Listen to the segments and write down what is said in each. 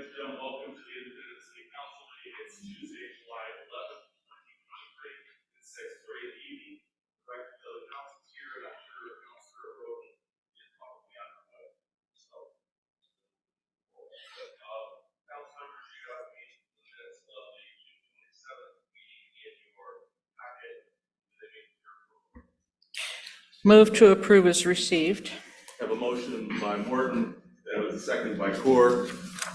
and gentlemen, welcome to the Independent City Council meeting. It's Tuesday, July 11th, 2023. It's 6:30 in the evening. Director of the council is here, and I'm sure Councilor Roden is probably on the way. So, council members, you have a meeting in the minutes of the June 27th meeting in your packet. Move to approve as received. Have a motion by Morton, and a second by Core.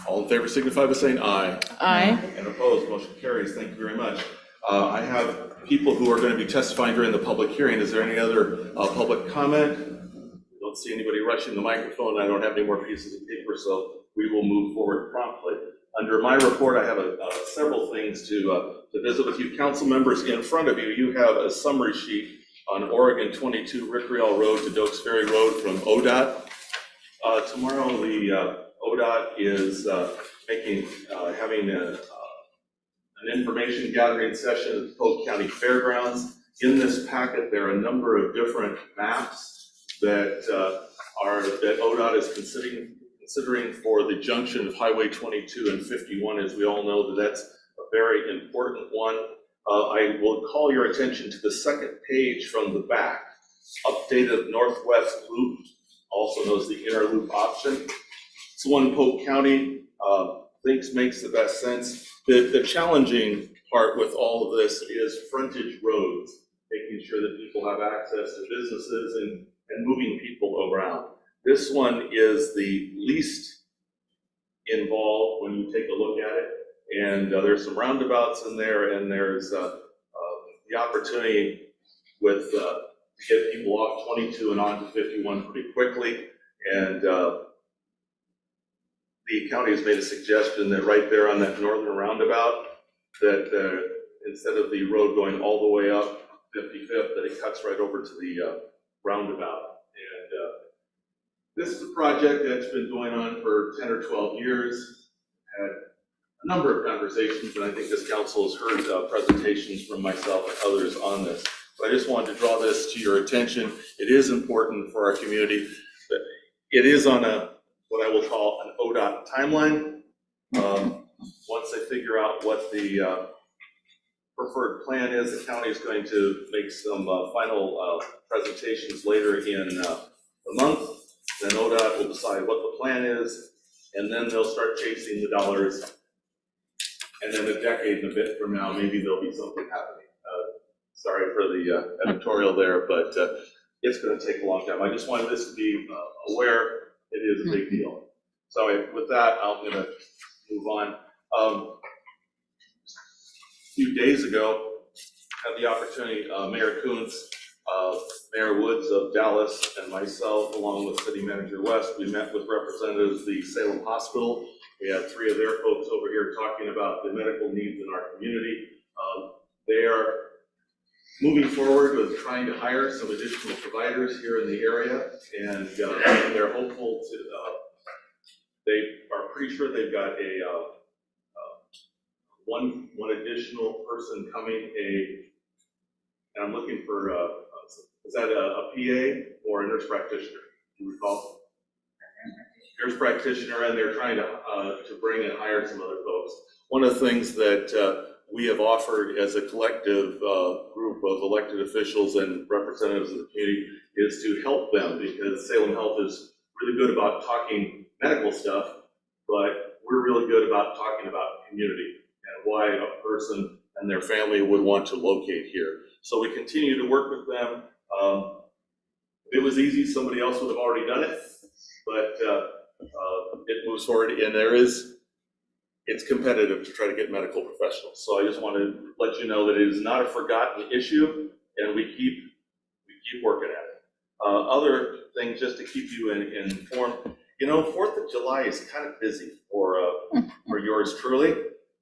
All in favor signify by saying aye. Aye. And opposed, motion carries. Thank you very much. I have people who are going to be testifying during the public hearing. Is there any other public comment? Don't see anybody rushing the microphone. I don't have any more pieces of paper, so we will move forward promptly. Under my report, I have several things to visit with you. Council members, in front of you, you have a summary sheet on Oregon 22 Rick Riel Road to Dokes Ferry Road from ODOT. Tomorrow, the ODOT is having an information gathering session at the Polk County Fairgrounds. In this packet, there are a number of different maps that ODOT is considering for the junction of Highway 22 and 51. As we all know, that's a very important one. I will call your attention to the second page from the back. Updated Northwest Loop, also known as the inner loop option. It's one Polk County thinks makes the best sense. The challenging part with all of this is frontage roads, making sure that people have access to businesses and moving people around. This one is the least involved when you take a look at it. And there's some roundabouts in there, and there's the opportunity to get people off 22 and onto 51 pretty quickly. And the county has made a suggestion that right there on that northern roundabout, that instead of the road going all the way up 55th, that it cuts right over to the roundabout. And this is a project that's been going on for 10 or 12 years. Had a number of conversations, and I think this council has heard presentations from myself and others on this. But I just wanted to draw this to your attention. It is important for our community. It is on what I will call an ODOT timeline. Once they figure out what the preferred plan is, the county is going to make some final presentations later in the month. Then ODOT will decide what the plan is, and then they'll start chasing the dollars. And then a decade and a bit from now, maybe there'll be something happening. Sorry for the editorial there, but it's going to take a long time. I just wanted this to be aware it is a big deal. So with that, I'm going to move on. A few days ago, I had the opportunity, Mayor Kuntz, Mayor Woods of Dallas, and myself, along with City Manager West, we met with representatives of the Salem Hospital. We had three of their folks over here talking about the medical needs in our community. They are moving forward with trying to hire some additional providers here in the area, and they're hopeful to, they are pretty sure they've got one additional person coming, and I'm looking for, is that a PA or a nurse practitioner? Do you recall? Nurse practitioner, and they're trying to bring and hire some other folks. One of the things that we have offered as a collective group of elected officials and representatives of the community is to help them, because Salem Health is really good about talking medical stuff, but we're really good about talking about community and why a person and their family would want to locate here. So we continue to work with them. If it was easy, somebody else would have already done it, but it moves forward, and it's competitive to try to get medical professionals. So I just want to let you know that it is not a forgotten issue, and we keep working at it. Other things just to keep you informed. You know, 4th of July is kind of busy for yours truly.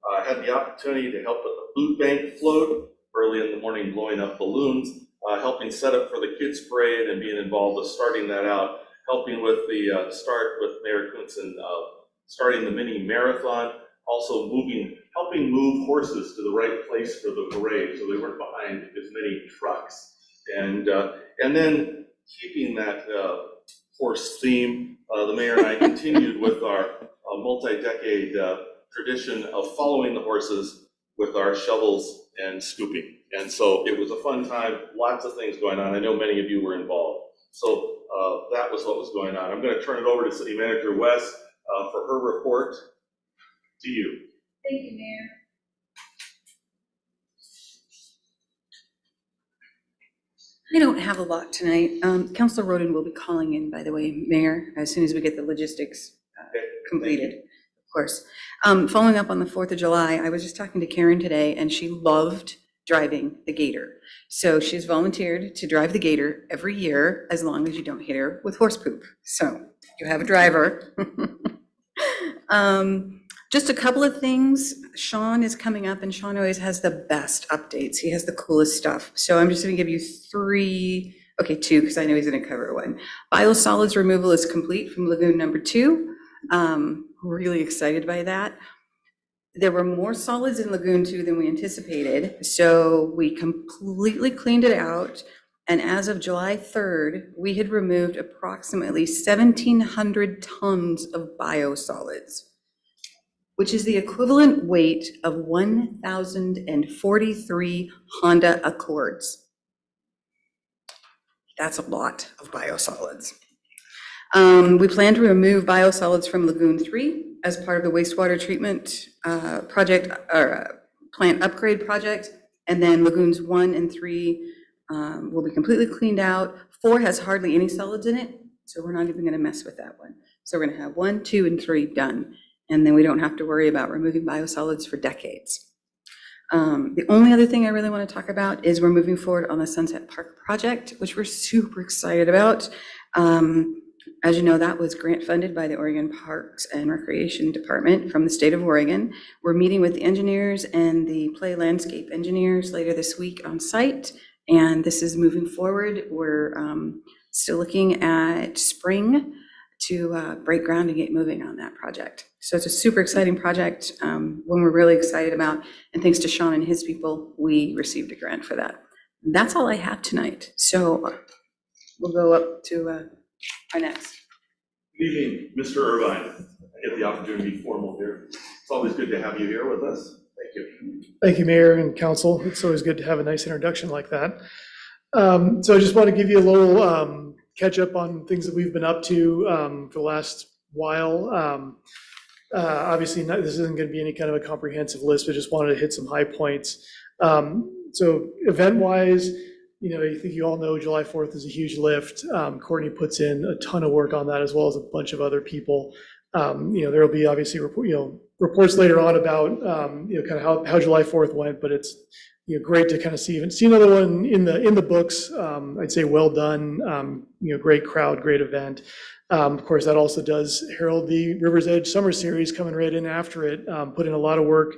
I had the opportunity to help with the food bank float early in the morning, blowing up balloons, helping set up for the kids parade and being involved with starting that out, helping with the start with Mayor Kuntz and starting the mini marathon, also helping move horses to the right place for the parade so they weren't behind as many trucks. And then keeping that horse theme, the mayor and I continued with our multi-decade tradition of following the horses with our shovels and scooping. And so it was a fun time, lots of things going on. I know many of you were involved. So that was what was going on. I'm going to turn it over to City Manager West for her report. To you. Thank you, Mayor. I don't have a lot tonight. Councilor Roden will be calling in, by the way, Mayor, as soon as we get the logistics completed, of course. Following up on the 4th of July, I was just talking to Karen today, and she loved driving the Gator. So she's volunteered to drive the Gator every year, as long as you don't hit her with horse poop. So you have a driver. Just a couple of things. Sean is coming up, and Sean always has the best updates. He has the coolest stuff. So I'm just going to give you two, because I know he's going to cover one. Biosolids removal is complete from Lagoon number 2. Really excited by that. There were more solids in Lagoon 2 than we anticipated, so we completely cleaned it out. And as of July 3rd, we had removed approximately 1,700 tons of biosolids, which is the equivalent weight of 1,043 Honda Accords. That's a lot of biosolids. We plan to remove biosolids from Lagoon 3 as part of the wastewater treatment project, or plant upgrade project. And then Lagoons 1 and 3 will be completely cleaned out. 4 has hardly any solids in it, so we're not even gonna mess with that one. So we're gonna have 1, 2, and 3 done. And then we don't have to worry about removing biosolids for decades. The only other thing I really want to talk about is we're moving forward on the Sunset Park project, which we're super excited about. As you know, that was grant funded by the Oregon Parks and Recreation Department from the state of Oregon. We're meeting with the engineers and the play landscape engineers later this week on site, and this is moving forward. We're still looking at spring to break ground and get moving on that project. So it's a super exciting project, one we're really excited about, and thanks to Sean and his people, we received a grant for that. That's all I have tonight. So we'll go up to our next. Good evening, Mr. Irvine. I get the opportunity to be formal here. It's always good to have you here with us. Thank you. Thank you, Mayor and Council. It's always good to have a nice introduction like that. So I just want to give you a little catch up on things that we've been up to for the last while. Obviously, this isn't going to be any kind of a comprehensive list, but just wanted to hit some high points. So event-wise, I think you all know July 4th is a huge lift. Courtney puts in a ton of work on that, as well as a bunch of other people. There will be obviously reports later on about kind of how July 4th went, but it's great to kind of see another one in the books. I'd say well done. Great crowd, great event. Of course, that also does herald the River's Edge Summer Series coming right in after it. Put in a lot of work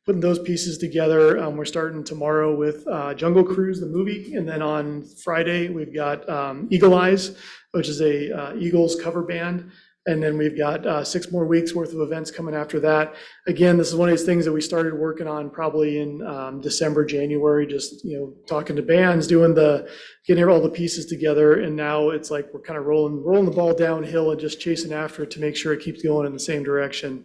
putting those pieces together. We're starting tomorrow with Jungle Cruise, the movie, and then on Friday we've got Eagle Eyes, which is a Eagles cover band. And then we've got 6 more weeks worth of events coming after that. Again, this is one of these things that we started working on probably in December, January, just talking to bands, getting all the pieces together. And now it's like we're kind of rolling the ball downhill and just chasing after it to make sure it keeps going in the same direction.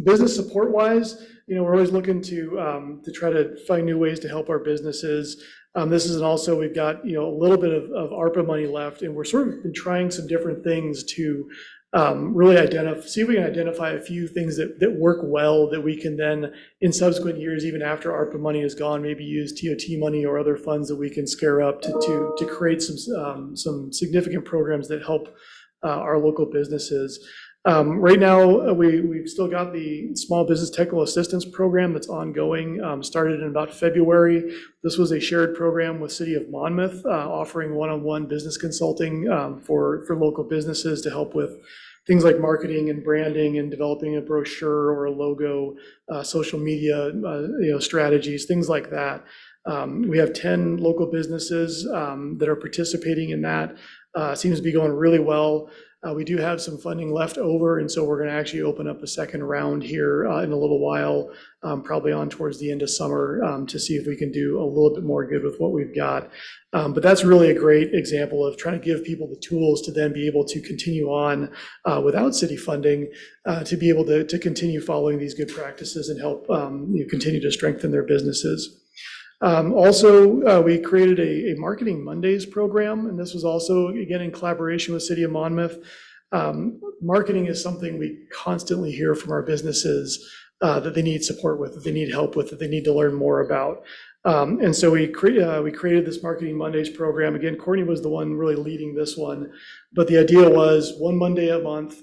Business support wise, we're always looking to try to find new ways to help our businesses. This is also, we've got, a little bit of ARPA money left, and we're sort of been trying some different things to really see if we can identify a few things that work well that we can then, in subsequent years, even after ARPA money is gone, maybe use TOT money or other funds that we can scare up to create some significant programs that help our local businesses. Right now, we've still got the Small Business Technical Assistance Program that's ongoing, started in about February. This was a shared program with City of Monmouth, offering one-on-one business consulting for local businesses to help with things like marketing and branding and developing a brochure or a logo, social media strategies, things like that. We have 10 local businesses that are participating in that. Seems to be going really well. We do have some funding left over, and so we're going to actually open up a second round here in a little while, probably on towards the end of summer, to see if we can do a little bit more good with what we've got. But that's really a great example of trying to give people the tools to then be able to continue on without city funding, to be able to continue following these good practices and help continue to strengthen their businesses. Also, we created a Marketing Mondays program, and this was also, again, in collaboration with City of Monmouth. Marketing is something we constantly hear from our businesses that they need support with, that they need help with, that they need to learn more about. And so we created this Marketing Mondays program. Again, Courtney was the one really leading this one, but the idea was one Monday a month,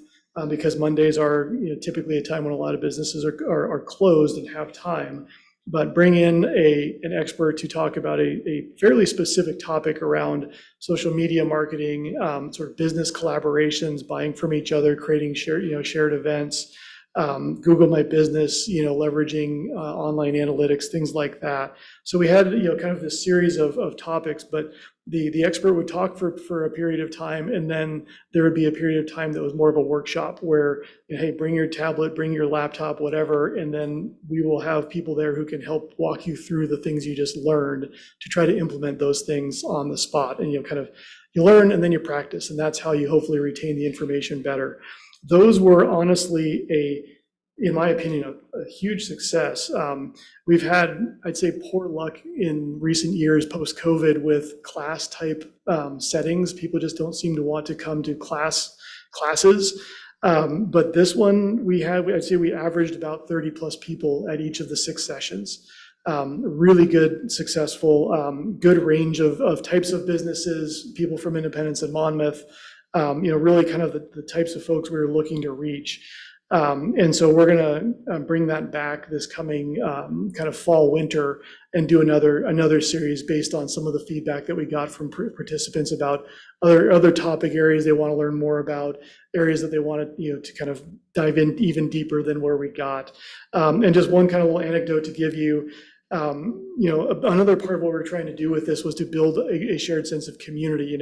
because Mondays are typically a time when a lot of businesses are closed and have time. But bring in an expert to talk about a fairly specific topic around social media marketing, sort of business collaborations, buying from each other, creating shared events, Google My Business, leveraging online analytics, things like that. So we had kind of this series of topics, but the expert would talk for a period of time, and then there would be a period of time that was more of a workshop where, hey, bring your tablet, bring your laptop, whatever, and then we will have people there who can help walk you through the things you just learned to try to implement those things on the spot. And you learn and then you practice, and that's how you hopefully retain the information better. Those were honestly in my opinion, a huge success. We've had, I'd say, poor luck in recent years post-COVID with class type settings. People just don't seem to want to come to classes. But this one, I'd say we averaged about 30 plus people at each of the 6 sessions. Really good, successful, good range of types of businesses, people from Independence and Monmouth, really kind of the types of folks we were looking to reach. And so we're going to bring that back this coming kind of fall, winter, and do another series based on some of the feedback that we got from participants about other topic areas they want to learn more about, areas that they want to kind of dive in even deeper than where we got. And just one kind of little anecdote to give you. Another part of what we're trying to do with this was to build a shared sense of community.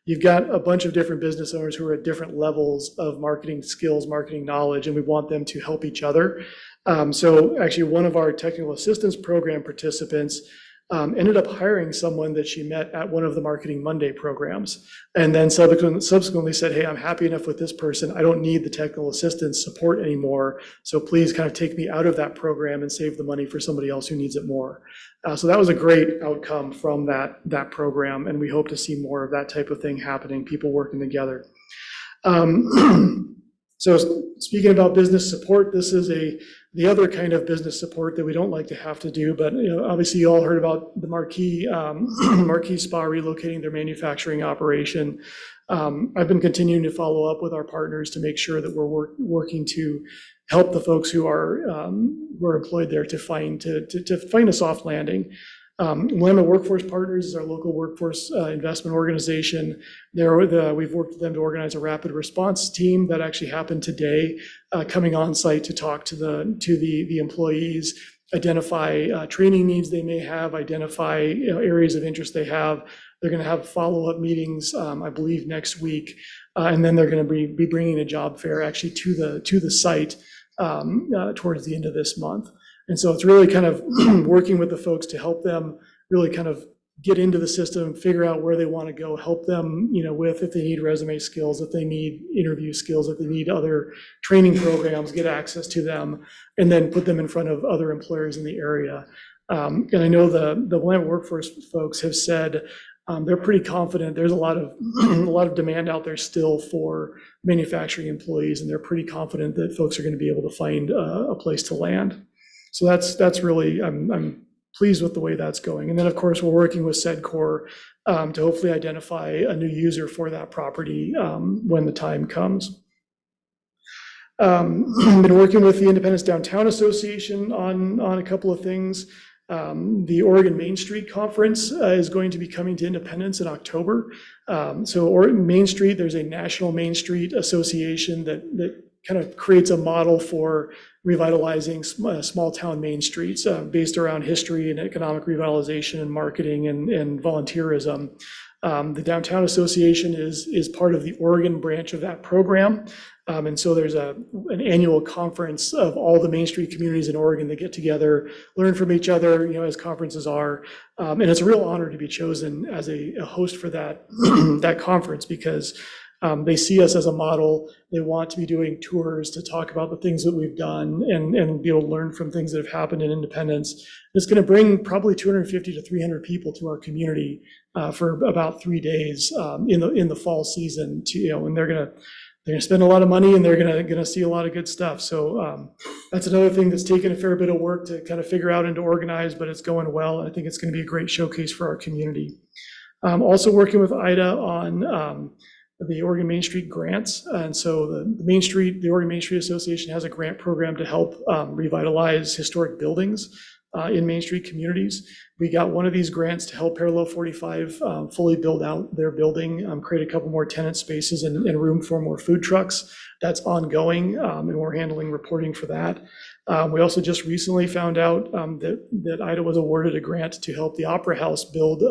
You've got a bunch of different business owners who are at different levels of marketing skills, marketing knowledge, and we want them to help each other. So actually, one of our technical assistance program participants ended up hiring someone that she met at one of the Marketing Monday programs, and then subsequently said, hey, I'm happy enough with this person. I don't need the technical assistance support anymore. So please kind of take me out of that program and save the money for somebody else who needs it more. So that was a great outcome from that program, and we hope to see more of that type of thing happening, people working together. So speaking about business support, this is the other kind of business support that we don't like to have to do, but obviously you all heard about the Marquee Spa relocating their manufacturing operation. I've been continuing to follow up with our partners to make sure that we're working to help the folks who are employed there to find a soft landing. Willamette Workforce Partners is our local workforce investment organization. We've worked with them to organize a rapid response team that actually happened today, coming on site to talk to the employees, identify training needs they may have, identify areas of interest they have. They're going to have follow-up meetings, I believe, next week, and then they're going to be bringing a job fair actually to the site towards the end of this month. And so it's really kind of working with the folks to help them really kind of get into the system, figure out where they want to go, help them, with if they need resume skills, if they need interview skills, if they need other training programs, get access to them, and then put them in front of other employers in the area. And I know the Willamette Workforce folks have said they're pretty confident. There's a lot of demand out there still for manufacturing employees, and they're pretty confident that folks are going to be able to find a place to land. So that's really, I'm pleased with the way that's going. And then, of course, we're working with SEDCOR to hopefully identify a new user for that property when the time comes. Been working with the Independence Downtown Association on a couple of things. The Oregon Main Street Conference is going to be coming to Independence in October. So Oregon Main Street, there's a National Main Street Association that kind of creates a model for revitalizing small town main streets based around history and economic revitalization and marketing and volunteerism. The Downtown Association is part of the Oregon branch of that program. And so there's an annual conference of all the Main Street communities in Oregon that get together, learn from each other, as conferences are. And it's a real honor to be chosen as a host for that, that conference, because they see us as a model. They want to be doing tours to talk about the things that we've done and be able to learn from things that have happened in Independence. It's going to bring probably 250 to 300 people to our community for about 3 days in the fall season. And they're going to spend a lot of money, and they're going to see a lot of good stuff. So that's another thing that's taken a fair bit of work to kind of figure out and to organize, but it's going well. And I think it's going to be a great showcase for our community. Also working with IDA on the Oregon Main Street grants. And so the Oregon Main Street Association has a grant program to help revitalize historic buildings in Main Street communities. We got one of these grants to help Parallel 45 fully build out their building, create a couple more tenant spaces and room for more food trucks. That's ongoing, and we're handling reporting for that. We also just recently found out that IDA was awarded a grant to help the Opera House build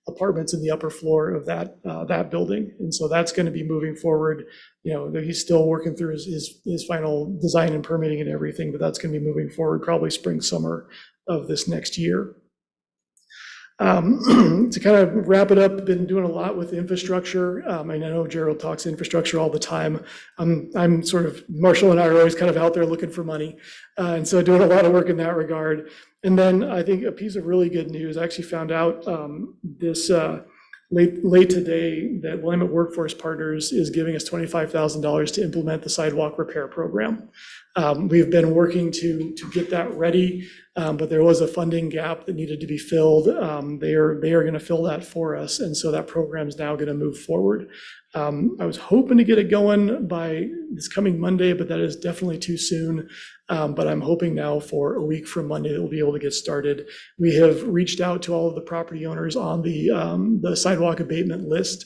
apartments in the upper floor of that building. And so that's going to be moving forward. He's still working through his final design and permitting and everything, but that's going to be moving forward probably spring, summer of this next year. To kind of wrap it up, been doing a lot with infrastructure. I know Gerald talks infrastructure all the time. I'm sort of, Marshall and I are always kind of out there looking for money. And so doing a lot of work in that regard. And then I think a piece of really good news, I actually found out this late today that Willamette Workforce Partners is giving us $25,000 to implement the sidewalk repair program. We've been working to get that ready, but there was a funding gap that needed to be filled. They are going to fill that for us, and so that program is now going to move forward. I was hoping to get it going by this coming Monday, but that is definitely too soon. But I'm hoping now for a week from Monday that we'll be able to get started. We have reached out to all of the property owners on the sidewalk abatement list.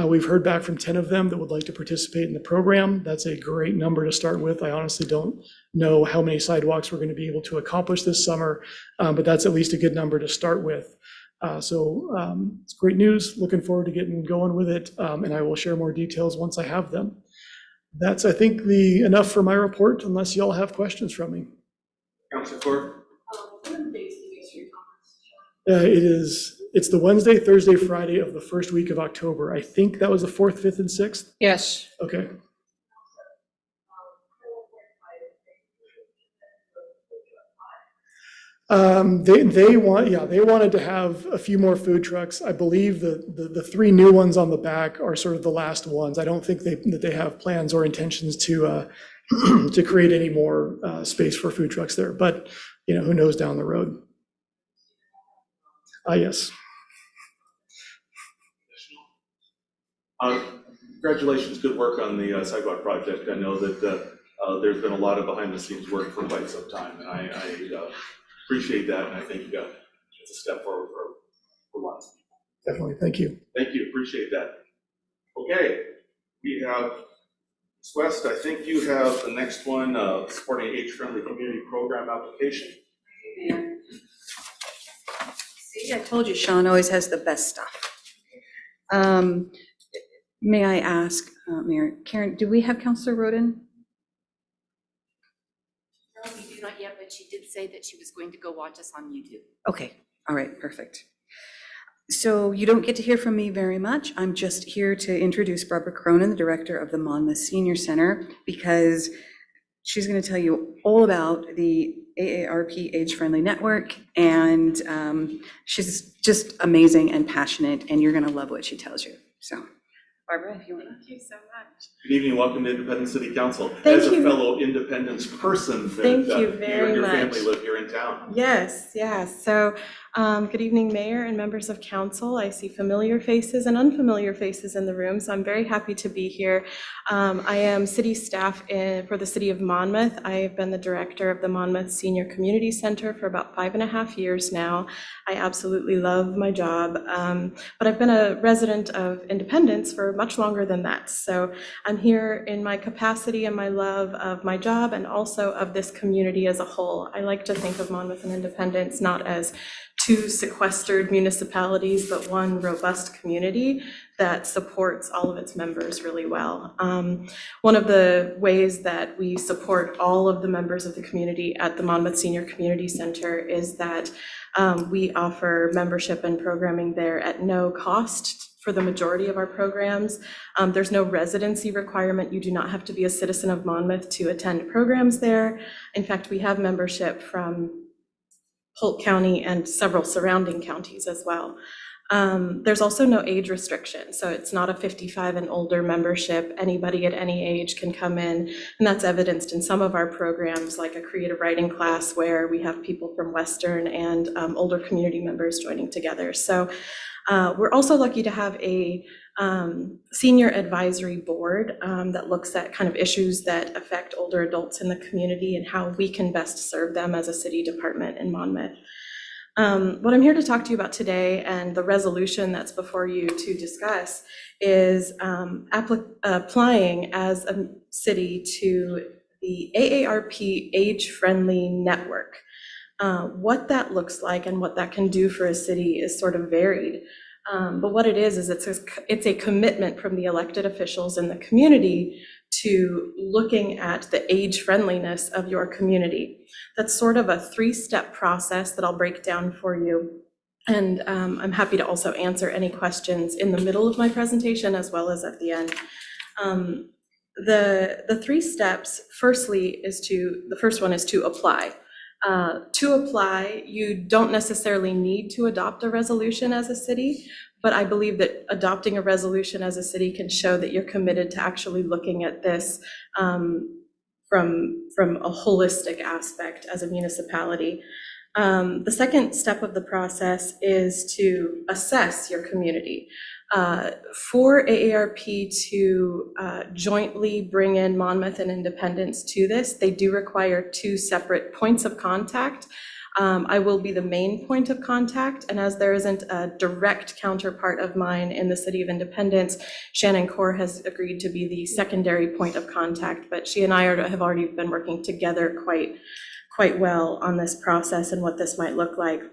We've heard back from 10 of them that would like to participate in the program. That's a great number to start with. I honestly don't know how many sidewalks we're going to be able to accomplish this summer, but that's at least a good number to start with. So it's great news. Looking forward to getting going with it, and I will share more details once I have them. That's, I think, enough for my report, unless y'all have questions from me. Councilor Court? It's the Wednesday, Thursday, Friday of the first week of October. I think that was the 4th, 5th, and 6th. Yes. Okay. They wanted to have a few more food trucks. I believe the 3 new ones on the back are sort of the last ones. I don't think that they have plans or intentions to to create any more space for food trucks there. But who knows down the road. Yes. Congratulations, good work on the sidewalk project. I know that there's been a lot of behind the scenes work for quite some time, and I appreciate that, and I think it's a step forward for lots of people. Definitely, thank you. Thank you, appreciate that. Okay, we have Ms. West, I think you have the next one, supporting age-friendly community program application. See, I told you Sean always has the best stuff. May I ask, Mayor Karen, do we have Councilor Roden? No, we do not yet, but she did say that she was going to go watch us on YouTube. Okay, all right, perfect. So you don't get to hear from me very much. I'm just here to introduce Barbara Cronin, the director of the Monmouth Senior Center, because she's going to tell you all about the AARP Age-Friendly Network, and she's just amazing and passionate, and you're going to love what she tells you. So, Barbara, if you want to. Thank you so much. Good evening, welcome to Independence City Council. Thank As a you. fellow Independence person, Thank you you and very your much. family live here in town. Yes, yes. So good evening, Mayor and members of council. I see familiar faces and unfamiliar faces in the room, so I'm very happy to be here. I am city staff for the city of Monmouth. I have been the director of the Monmouth Senior Community Center for about 5.5 years now. I absolutely love my job, but I've been a resident of Independence for much longer than that. So I'm here in my capacity and my love of my job and also of this community as a whole. I like to think of Monmouth and Independence not as two sequestered municipalities, but one robust community that supports all of its members really well. One of the ways that we support all of the members of the community at the Monmouth Senior Community Center is that we offer membership and programming there at no cost for the majority of our programs. There's no residency requirement. You do not have to be a citizen of Monmouth to attend programs there. In fact, we have membership from Polk County and several surrounding counties as well. There's also no age restriction, so it's not a 55 and older membership. Anybody at any age can come in, and that's evidenced in some of our programs, like a creative writing class where we have people from Western and older community members joining together. So we're also lucky to have a senior advisory board that looks at kind of issues that affect older adults in the community and how we can best serve them as a city department in Monmouth. What I'm here to talk to you about today, and the resolution that's before you to discuss, is applying as a city to the AARP Age-Friendly Network. What that looks like and what that can do for a city is sort of varied. But what it is it's a commitment from the elected officials in the community to looking at the age friendliness of your community. That's sort of a 3-step process that I'll break down for you. And I'm happy to also answer any questions in the middle of my presentation as well as at the end. The 3 steps, the first one is to apply. To apply, you don't necessarily need to adopt a resolution as a city, but I believe that adopting a resolution as a city can show that you're committed to actually looking at this from a holistic aspect as a municipality. The second step of the process is to assess your community. For AARP to jointly bring in Monmouth and Independence to this, they do require 2 separate points of contact. I will be the main point of contact, and as there isn't a direct counterpart of mine in the City of Independence, Shannon Core has agreed to be the secondary point of contact, but she and I have already been working together quite well on this process and what this might look like.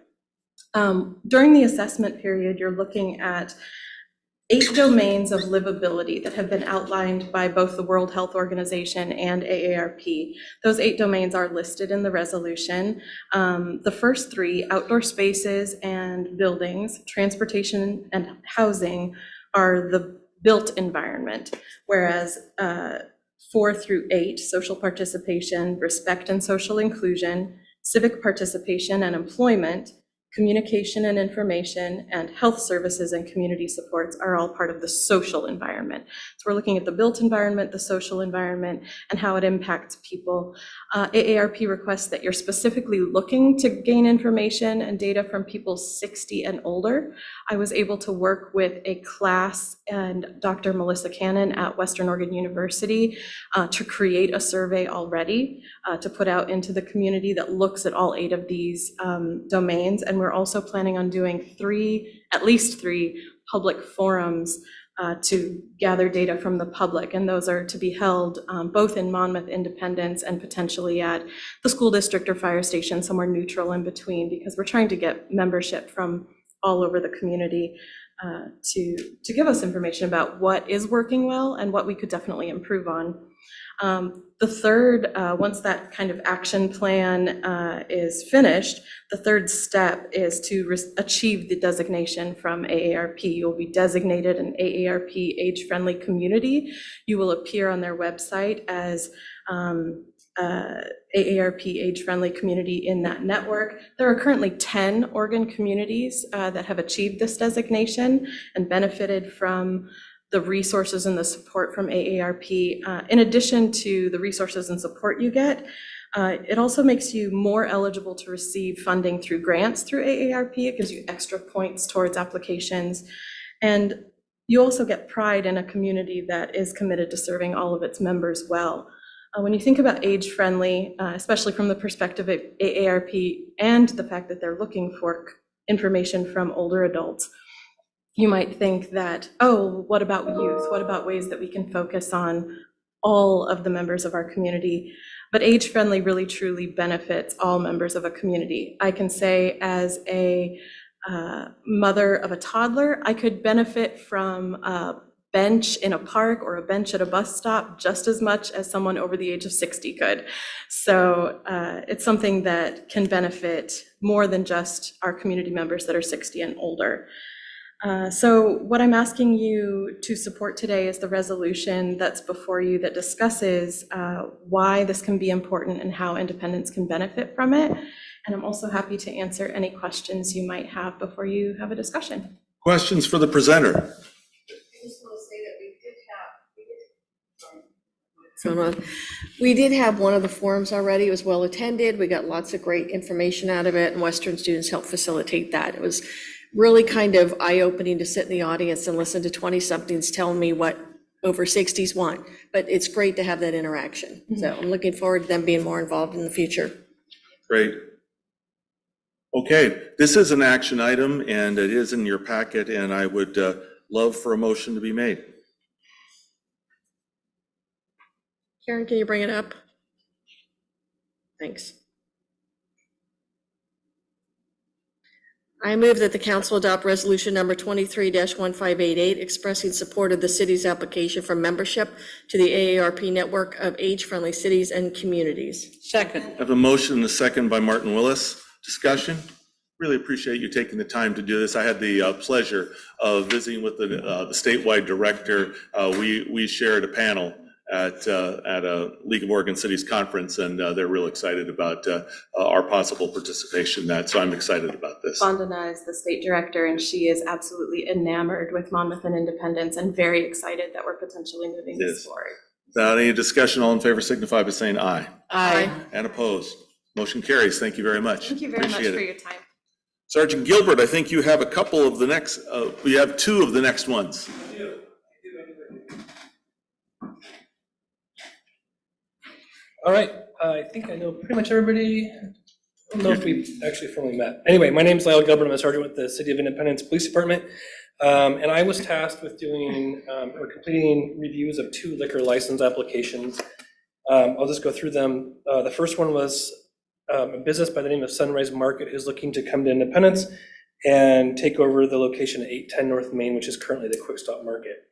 During the assessment period, you're looking at 8 domains of livability that have been outlined by both the World Health Organization and AARP. Those 8 domains are listed in the resolution. The first 3, outdoor spaces and buildings, transportation and housing, are the built environment, whereas 4 through 8, social participation, respect and social inclusion, civic participation and employment, communication and information, and health services and community supports are all part of the social environment. So we're looking at the built environment, the social environment, and how it impacts people. AARP requests that you're specifically looking to gain information and data from people 60 and older. I was able to work with a class and Dr. Melissa Cannon at Western Oregon University to create a survey already to put out into the community that looks at all 8 of these domains. And we're also planning on doing at least three public forums to gather data from the public, and those are to be held both in Monmouth, Independence, and potentially at the school district or fire station, somewhere neutral in between, because we're trying to get membership from all over the community to give us information about what is working well and what we could definitely improve on. The third, once that kind of action plan is finished, the third step is to achieve the designation from AARP. You'll be designated an AARP age-friendly community. You will appear on their website as AARP age-friendly community in that network. There are currently 10 Oregon communities that have achieved this designation and benefited from the resources and the support from AARP. In addition to the resources and support you get, it also makes you more eligible to receive funding through grants through AARP. It gives you extra points towards applications. And you also get pride in a community that is committed to serving all of its members well. When you think about age-friendly, especially from the perspective of AARP and the fact that they're looking for information from older adults, you might think that, oh, what about youth? What about ways that we can focus on all of the members of our community? But age-friendly really truly benefits all members of a community. I can say as a mother of a toddler, I could benefit from a bench in a park or a bench at a bus stop just as much as someone over the age of 60 could. So it's something that can benefit more than just our community members that are 60 and older. So what I'm asking you to support today is the resolution that's before you that discusses why this can be important and how independents can benefit from it. And I'm also happy to answer any questions you might have before you have a discussion. Questions for the presenter? I just want to say that we did have one of the forums already. It was well attended. We got lots of great information out of it, and Western students helped facilitate that. It was really kind of eye-opening to sit in the audience and listen to 20-somethings telling me what over 60s want. But it's great to have that interaction. So I'm looking forward to them being more involved in the future. Great. Okay, this is an action item, and it is in your packet, and I would love for a motion to be made. Karen, can you bring it up? Thanks. I move that the council adopt resolution number 23-1588, expressing support of the city's application for membership to the AARP network of age-friendly cities and communities. Second. I have a motion and a second by Martin Willis. Discussion? Really appreciate you taking the time to do this. I had the pleasure of visiting with the statewide director. We shared a panel at a League of Oregon Cities conference, and they're real excited about our possible participation in that. So I'm excited about this. Vandana is the state director, and she is absolutely enamored with Monmouth and Independence and very excited that we're potentially moving Yes. this forward. Without any discussion, all in favor signify by saying aye. Aye. And opposed. Motion carries. Thank you very much. Thank you very much Appreciate for it. your time. Sergeant Gilbert, I think you have a couple of the next, we have two of the next ones. All right, I think I know pretty much everybody. I don't know if we've actually formally met. Anyway, my name's Lyle Gilbert. I'm a sergeant with the City of Independence Police Department. And I was tasked with doing or completing reviews of 2 liquor license applications. I'll just go through them. The first one was a business by the name of Sunrise Market who's looking to come to Independence and take over the location at 810 North Main, which is currently the Quick Stop Market.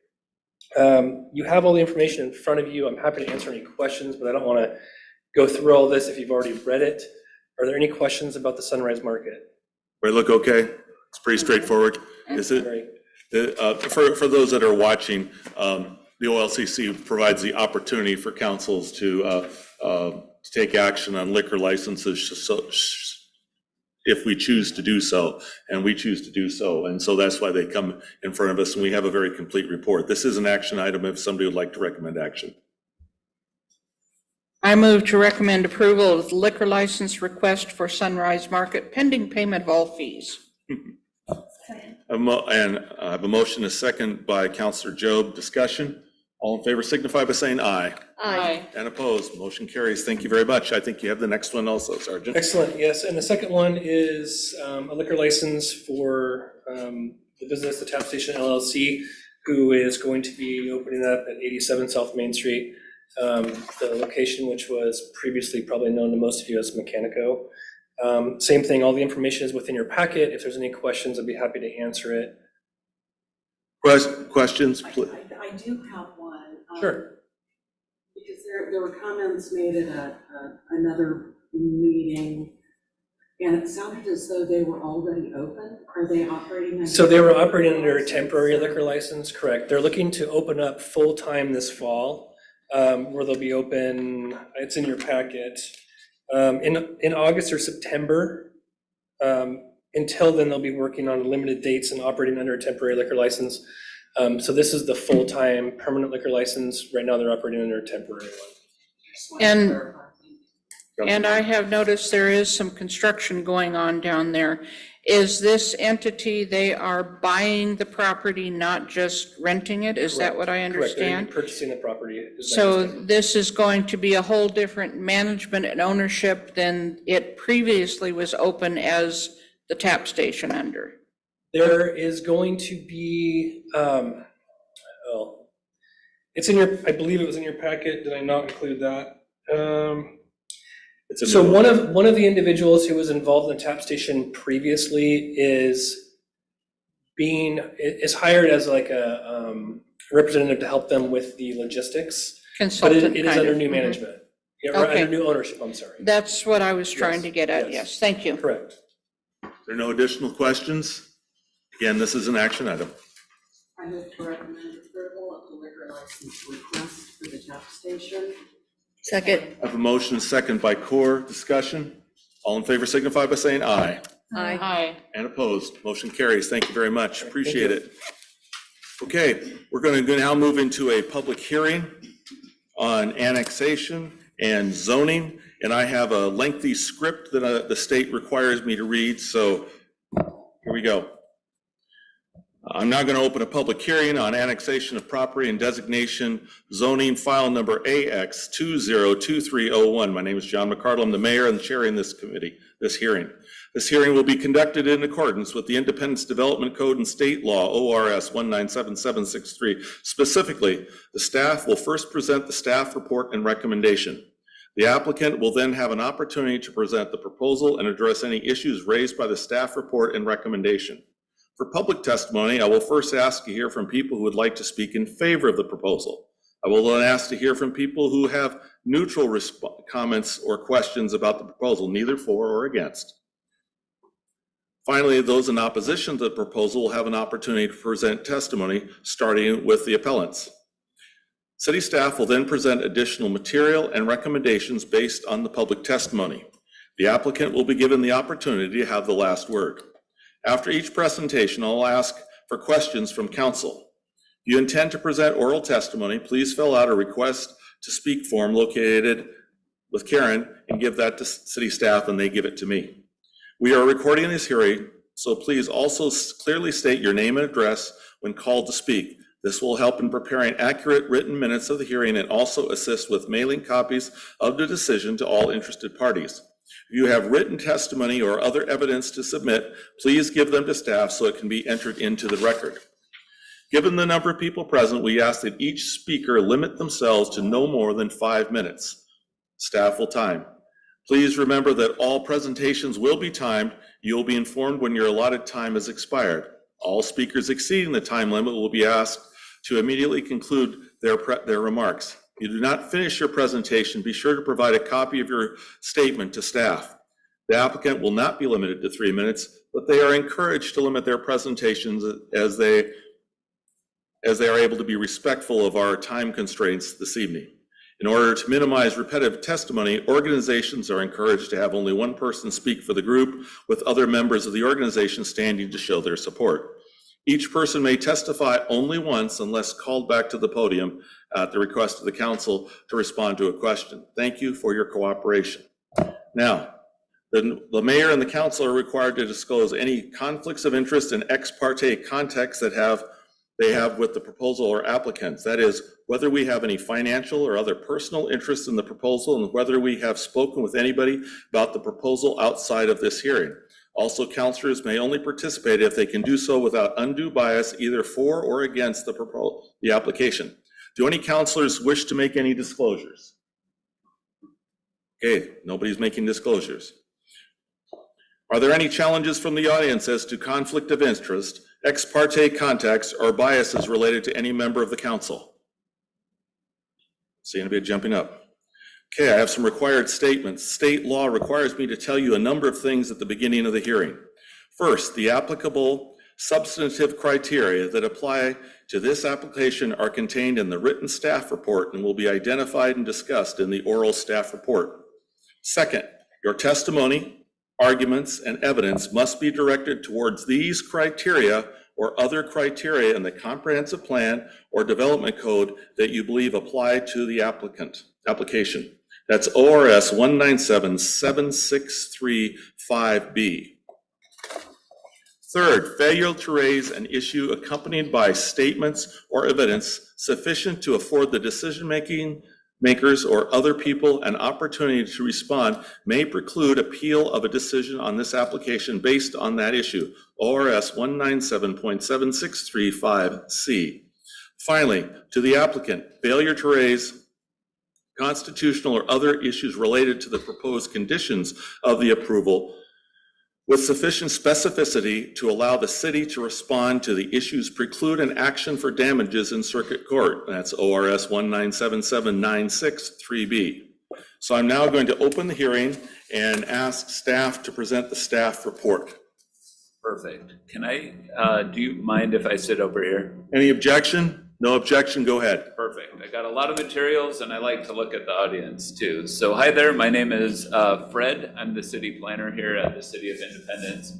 You have all the information in front of you. I'm happy to answer any questions, but I don't want to go through all this if you've already read it. Are there any questions about the Sunrise Market? We look okay? It's pretty straightforward. Is it? Great. For those that are watching, the OLCC provides the opportunity for councils to take action on liquor licenses if we choose to do so, and we choose to do so. And so that's why they come in front of us, and we have a very complete report. This is an action item if somebody would like to recommend action. I move to recommend approval of the liquor license request for Sunrise Market pending payment of all fees. And I have a motion, a second by Counselor Job. Discussion? All in favor signify by saying aye. Aye. And opposed, motion carries. Thank you very much. I think you have the next one also, Sergeant. Excellent, yes. And the second one is a liquor license for the business, the Tap Station LLC, who is going to be opening up at 87 South Main Street, the location which was previously probably known to most of you as Mechanico. Same thing, all the information is within your packet. If there's any questions, I'd be happy to answer it. Questions? Please. I do have one. Sure. Because there were comments made at another meeting, and it sounded as though they were already open. Are they operating? So they were operating under a temporary liquor license, correct. They're looking to open up full-time this fall, where they'll be open, it's in your packet, in August or September. Until then, they'll be working on limited dates and operating under a temporary liquor license. So this is the full-time permanent liquor license. Right now, they're operating under a temporary one. And I have noticed there is some construction going on down there. Is this entity, they are buying the property, not just renting it? Is that what I Correct. They're understand? purchasing the property. is my So understanding. this is going to be a whole different management and ownership than it previously was open as the tap station under. There is going to be, it's in your, I believe it was in your packet. Did I not include that? It's a So new one of the individuals who was involved in the tap station previously is hired as like a representative to help them with the logistics, but Consultant it is kind under of. new Mhm. management. Yeah, or Okay. under new ownership, I'm sorry. That's what I was trying Yes, to get at, yes. yes, thank you. Correct. There are no additional questions? Again, this is an action item. I move to recommend approval of the liquor license request for the tap station. Second. I have a motion, second by Core. Discussion? All in favor signify by saying aye. Aye. Aye. And opposed. Motion carries. Thank you very much. Thank Appreciate you. it. Okay, we're going to now move into a public hearing on annexation and zoning. And I have a lengthy script that the state requires me to read, so here we go. I'm now going to open a public hearing on annexation of property and designation zoning file number AX 202301. My name is John McCardle. I'm the mayor and chairing this hearing. This hearing will be conducted in accordance with the Independence Development Code and state law, ORS 1977763. Specifically, the staff will first present the staff report and recommendation. The applicant will then have an opportunity to present the proposal and address any issues raised by the staff report and recommendation. For public testimony, I will first ask to hear from people who would like to speak in favor of the proposal. I will then ask to hear from people who have neutral comments or questions about the proposal, neither for or against. Finally, those in opposition to the proposal will have an opportunity to present testimony, starting with the appellants. City staff will then present additional material and recommendations based on the public testimony. The applicant will be given the opportunity to have the last word. After each presentation, I'll ask for questions from council. If you intend to present oral testimony, please fill out a request to speak form located with Karen and give that to city staff and they give it to me. We are recording this hearing, so please also clearly state your name and address when called to speak. This will help in preparing accurate written minutes of the hearing and also assist with mailing copies of the decision to all interested parties. If you have written testimony or other evidence to submit, please give them to staff so it can be entered into the record. Given the number of people present, we ask that each speaker limit themselves to no more than 5 minutes. Staff will time. Please remember that all presentations will be timed. You will be informed when your allotted time has expired. All speakers exceeding the time limit will be asked to immediately conclude their remarks. If you do not finish your presentation, be sure to provide a copy of your statement to staff. The applicant will not be limited to 3 minutes, but they are encouraged to limit their presentations as they are able to be respectful of our time constraints this evening. In order to minimize repetitive testimony, organizations are encouraged to have only one person speak for the group, with other members of the organization standing to show their support. Each person may testify only once unless called back to the podium at the request of the council to respond to a question. Thank you for your cooperation. Now, the mayor and the council are required to disclose any conflicts of interest and ex parte contacts that they have with the proposal or applicants. That is, whether we have any financial or other personal interest in the proposal and whether we have spoken with anybody about the proposal outside of this hearing. Also, counselors may only participate if they can do so without undue bias, either for or against the application. Do any counselors wish to make any disclosures? Okay, nobody's making disclosures. Are there any challenges from the audience as to conflict of interest, ex parte contacts, or biases related to any member of the council? See anybody jumping up? Okay, I have some required statements. State law requires me to tell you a number of things at the beginning of the hearing. First, the applicable substantive criteria that apply to this application are contained in the written staff report and will be identified and discussed in the oral staff report. Second, your testimony, arguments, and evidence must be directed towards these criteria or other criteria in the comprehensive plan or development code that you believe apply to the application. That's ORS 1977635B. Third, failure to raise an issue accompanied by statements or evidence sufficient to afford the decision makers or other people an opportunity to respond may preclude appeal of a decision on this application based on that issue, ORS 197.7635C. Finally, to the applicant, failure to raise constitutional, or other issues related to the proposed conditions of the approval with sufficient specificity to allow the city to respond to the issues, preclude an action for damages in circuit court. That's ORS 1977963B. So I'm now going to open the hearing and ask staff to present the staff report. Perfect. Can I, do you mind if I sit over here? Any objection? No objection, go ahead. Perfect. I got a lot of materials and I like to look at the audience too. So hi there, my name is Fred. I'm the city planner here at the City of Independence.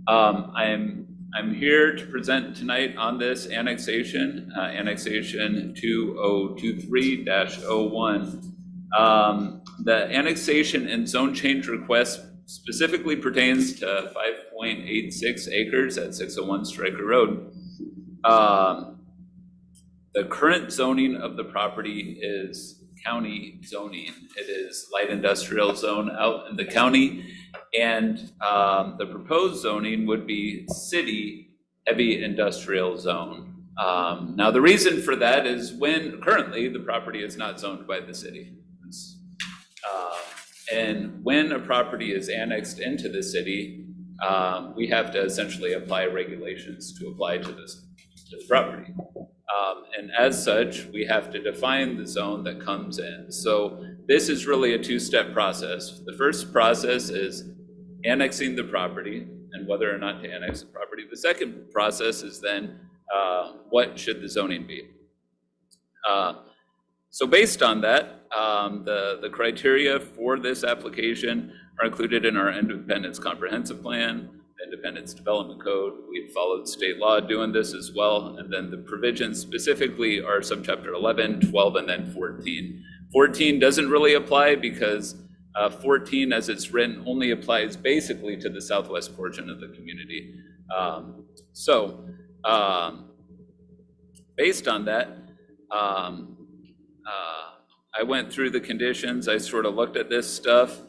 I'm here to present tonight on this annexation, annexation 2023-01. The annexation and zone change request specifically pertains to 5.86 acres at 601 Stryker Road. The current zoning of the property is county zoning. It is light industrial zone out in the county, and the proposed zoning would be city heavy industrial zone. Now, the reason for that is currently the property is not zoned by the city. And when a property is annexed into the city, we have to essentially apply regulations to apply to the property. And as such, we have to define the zone that comes in. So this is really a two-step process. The first process is annexing the property and whether or not to annex the property. The second process is then what should the zoning be? So based on that, the criteria for this application are included in our Independence Comprehensive Plan, Independence Development Code. We've followed state law doing this as well. And then the provisions specifically are subchapter 11, 12, and then 14. 14 doesn't really apply because 14 as it's written only applies basically to the southwest portion of the community. Based on that, I went through the conditions. I sort of looked at this stuff.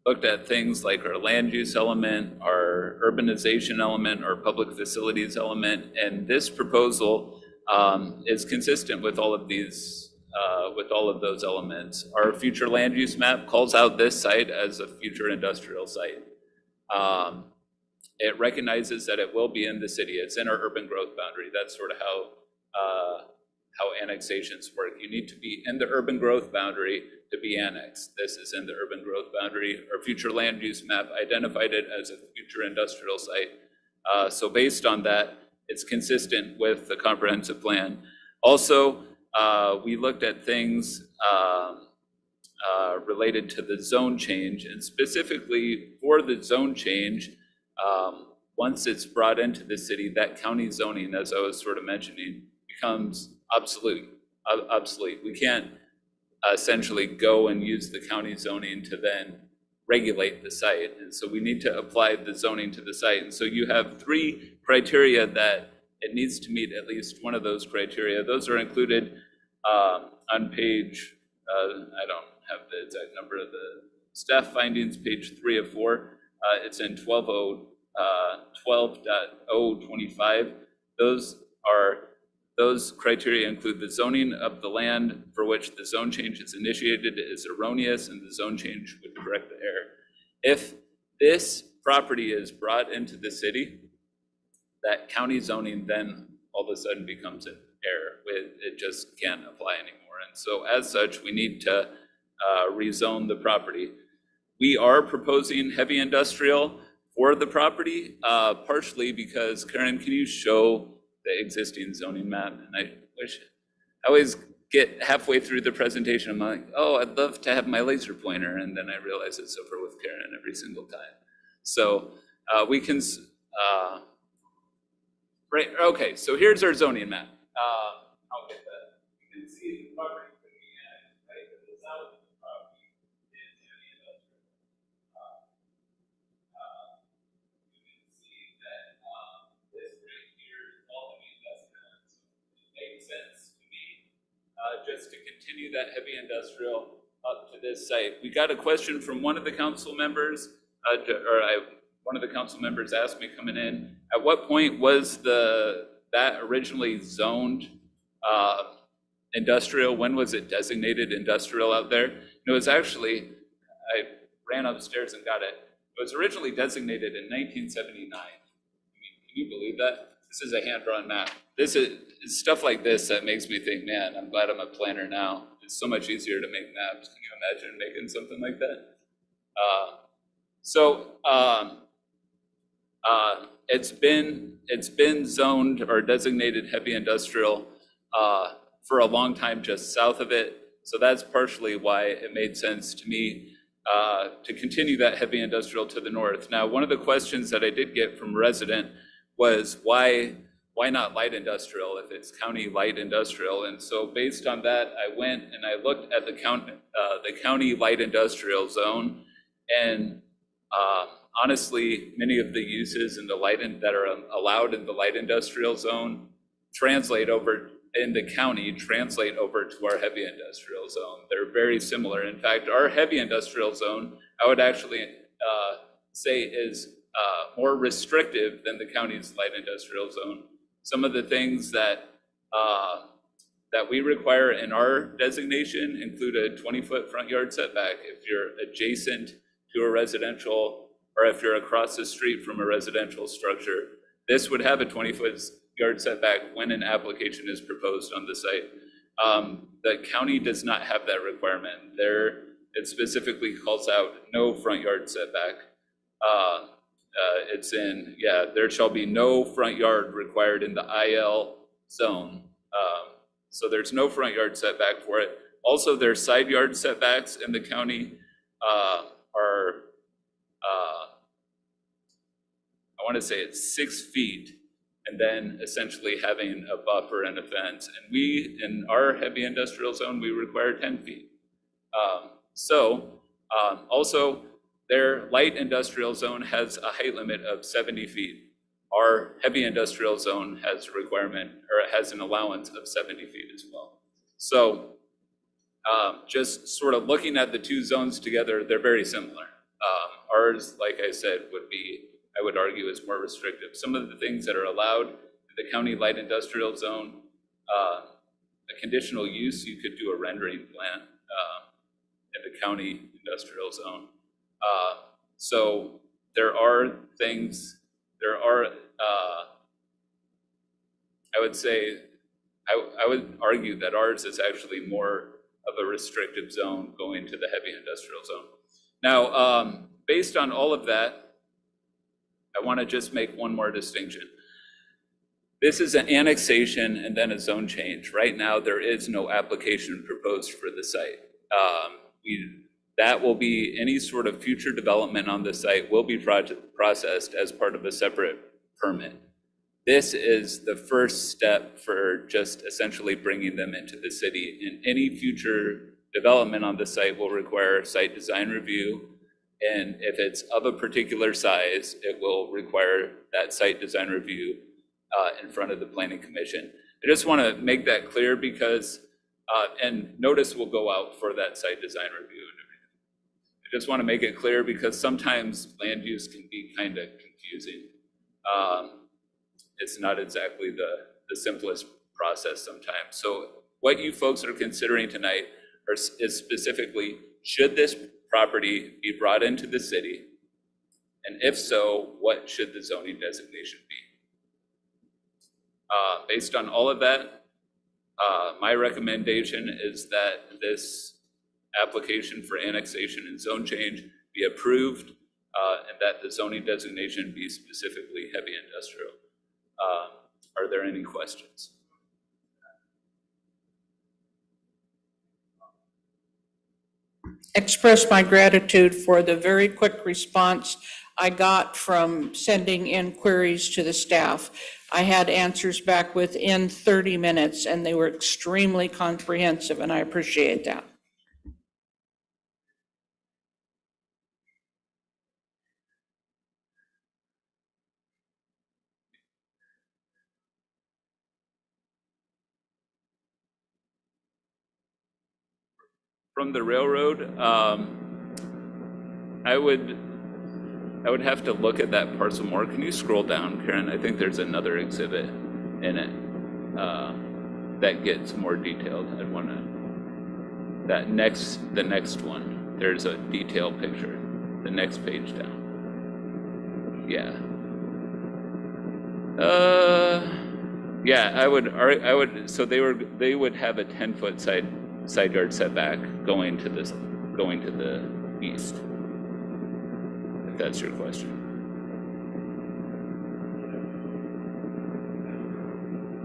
Looked at things like our land use element, our urbanization element, our public facilities element, and this proposal is consistent with all of these, with all of those elements. Our future land use map calls out this site as a future industrial site. It recognizes that it will be in the city. It's in our urban growth boundary. That's sort of how annexations work. You need to be in the urban growth boundary to be annexed. This is in the urban growth boundary. Our future land use map identified it as a future industrial site. So based on that, it's consistent with the comprehensive plan. Also, we looked at things related to the zone change, and specifically for the zone change, once it's brought into the city, that county zoning, as I was sort of mentioning, becomes obsolete. We can't essentially go and use the county zoning to then regulate the site. And so we need to apply the zoning to the site. And so you have three criteria that it needs to meet, at least one of those criteria. Those are included on page, I don't have the exact number of the staff findings, page 3 of 4. It's in 12.025. Those criteria include the zoning of the land for which the zone change is initiated is erroneous, and the zone change would correct the error. If this property is brought into the city, that county zoning then all of a sudden becomes an error. It just can't apply anymore. And so as such, we need to rezone the property. We are proposing heavy industrial for the property, partially because, Karen, can you show the existing zoning map? And I always get halfway through the presentation, I'm like, oh, I'd love to have my laser pointer, and then I realize it's over with Karen every single time. So we can, right, okay, so here's our zoning map. I'll get that. You can see the property could be annexed, right? But the south of the property is heavy industrial. You can see that this right here is all heavy industrial. It makes sense to me just to continue that heavy industrial up to this site. We got a question from one of the council members, one of the council members asked me coming in, at what point was that originally zoned industrial. When was it designated industrial out there? It was actually, I ran upstairs and got it. It was originally designated in 1979. I mean, can you believe that? This is a hand-drawn map. This is stuff like this that makes me think, man, I'm glad I'm a planner now. It's so much easier to make maps. Can you imagine making something like that? It's been zoned or designated heavy industrial for a long time just south of it. So that's partially why it made sense to me to continue that heavy industrial to the north. Now, one of the questions that I did get from a resident was why not light industrial if it's county light industrial? And so based on that, I went and I looked at the county light industrial zone, and honestly, many of the uses in the that are allowed in the light industrial zone translate over in the county, translate over to our heavy industrial zone. They're very similar. In fact, our heavy industrial zone, I would actually say is more restrictive than the county's light industrial zone. Some of the things that we require in our designation include a 20-foot front yard setback if you're adjacent to a residential, or if you're across the street from a residential structure. This would have a 20-foot yard setback when an application is proposed on the site. The county does not have that requirement. It specifically calls out no front yard setback. It's in, there shall be no front yard required in the IL zone. So there's no front yard setback for it. Also, their side yard setbacks in the county are, I want to say it's 6 feet, and then essentially having a buffer and a fence. And we, in our heavy industrial zone, we require 10 feet. Also, their light industrial zone has a height limit of 70 feet. Our heavy industrial zone has a requirement, or it has an allowance of 70 feet as well. So just sort of looking at the two zones together, they're very similar. Ours, like I said, would be, I would argue, is more restrictive. Some of the things that are allowed in the county light industrial zone, a conditional use, you could do a rendering plan in the county industrial zone. So there are things, I would say, I would argue that ours is actually more of a restrictive zone going to the heavy industrial zone. Now, based on all of that, I want to just make one more distinction. This is an annexation and then a zone change. Right now, there is no application proposed for the site. That will be, any sort of future development on the site will be processed as part of a separate permit. This is the first step for just essentially bringing them into the city, and any future development on the site will require site design review. And if it's of a particular size, it will require that site design review in front of the Planning Commission. I just want to make that clear because, and notice will go out for that site design review and everything. I just want to make it clear because sometimes land use can be kind of confusing. It's not exactly the simplest process sometimes. So what you folks are considering tonight is specifically, should this property be brought into the city? And if so, what should the zoning designation be? Based on all of that, my recommendation is that this application for annexation and zone change be approved, and that the zoning designation be specifically heavy industrial. Are there any questions? Express my gratitude for the very quick response I got from sending in queries to the staff. I had answers back within 30 minutes, and they were extremely comprehensive, and I appreciate that. From the railroad, I would have to look at that parcel more. Can you scroll down, Karen? I think there's another exhibit in it. that gets more detailed. I'd want to, the next one, there's a detailed picture, the next page down. Yeah. Yeah, I would, so they would have a 10-foot side yard setback going to the east, if that's your question.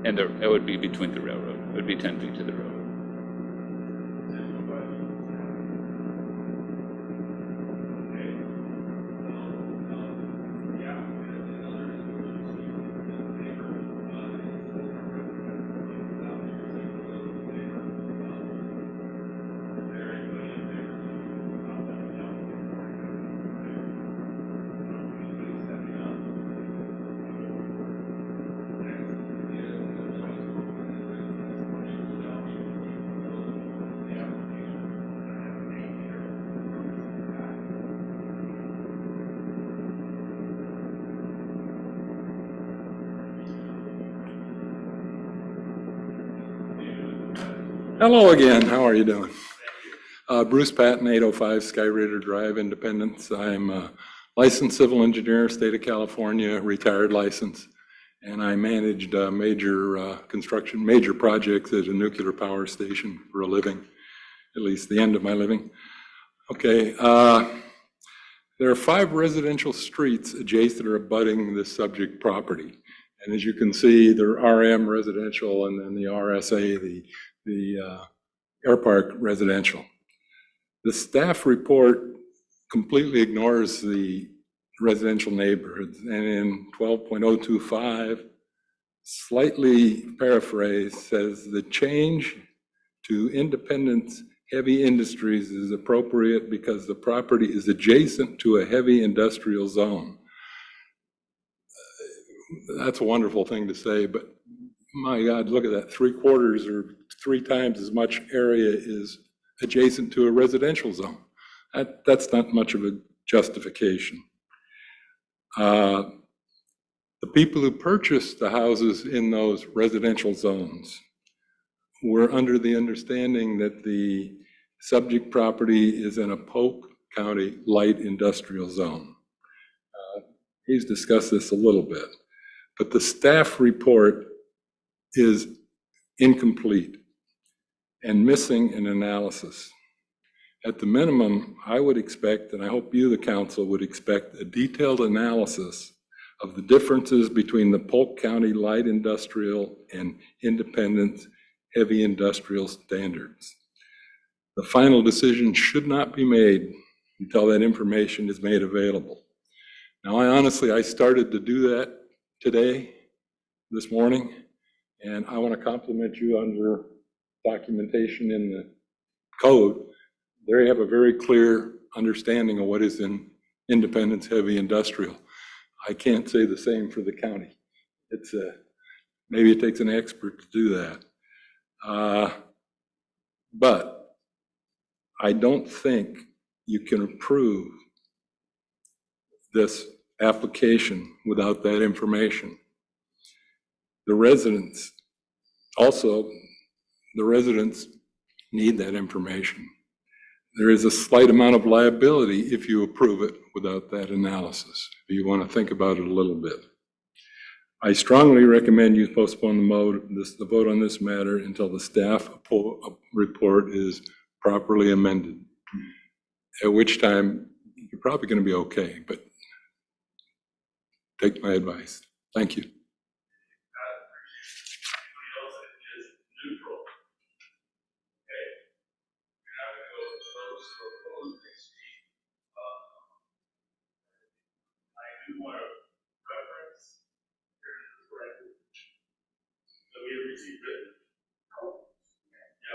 And it would be between the railroad, it would be 10 feet to the railroad. Hello again, how are you doing? Bruce Patton, 805 Sky Ritter Drive, Independence. I'm a licensed civil engineer, state of California, retired license, and I managed major construction, major projects at a nuclear power station for a living, at least the end of my living. Okay, there are 5 residential streets adjacent or abutting this subject property. And as you can see, they're RM residential and then the RSA, the Air Park residential. The staff report completely ignores the residential neighborhoods, and in 12.025, slightly paraphrased, says the change to Independence heavy industries is appropriate because the property is adjacent to a heavy industrial zone. That's a wonderful thing to say, but my God, look at that, 3/4 or 3 times as much area is adjacent to a residential zone. That's not much of a justification. The people who purchased the houses in those residential zones were under the understanding that the subject property is in a Polk County light industrial zone. He's discussed this a little bit, but the staff report is incomplete and missing an analysis. At the minimum, I would expect, and I hope you, the council, would expect a detailed analysis of the differences between the Polk County light industrial and Independence heavy industrial standards. The final decision should not be made until that information is made available. Now, I started to do that today, this morning, and I want to compliment you on your documentation in the code. They have a very clear understanding of what is in Independence heavy industrial. I can't say the same for the county. It's maybe it takes an expert to do that. But I don't think you can approve this application without that information. The residents need that information. There is a slight amount of liability if you approve it without that analysis, if you want to think about it a little bit. I strongly recommend you postpone the vote on this matter until the staff report is properly amended, at which time you're probably going to be okay, but take my advice. Thank you.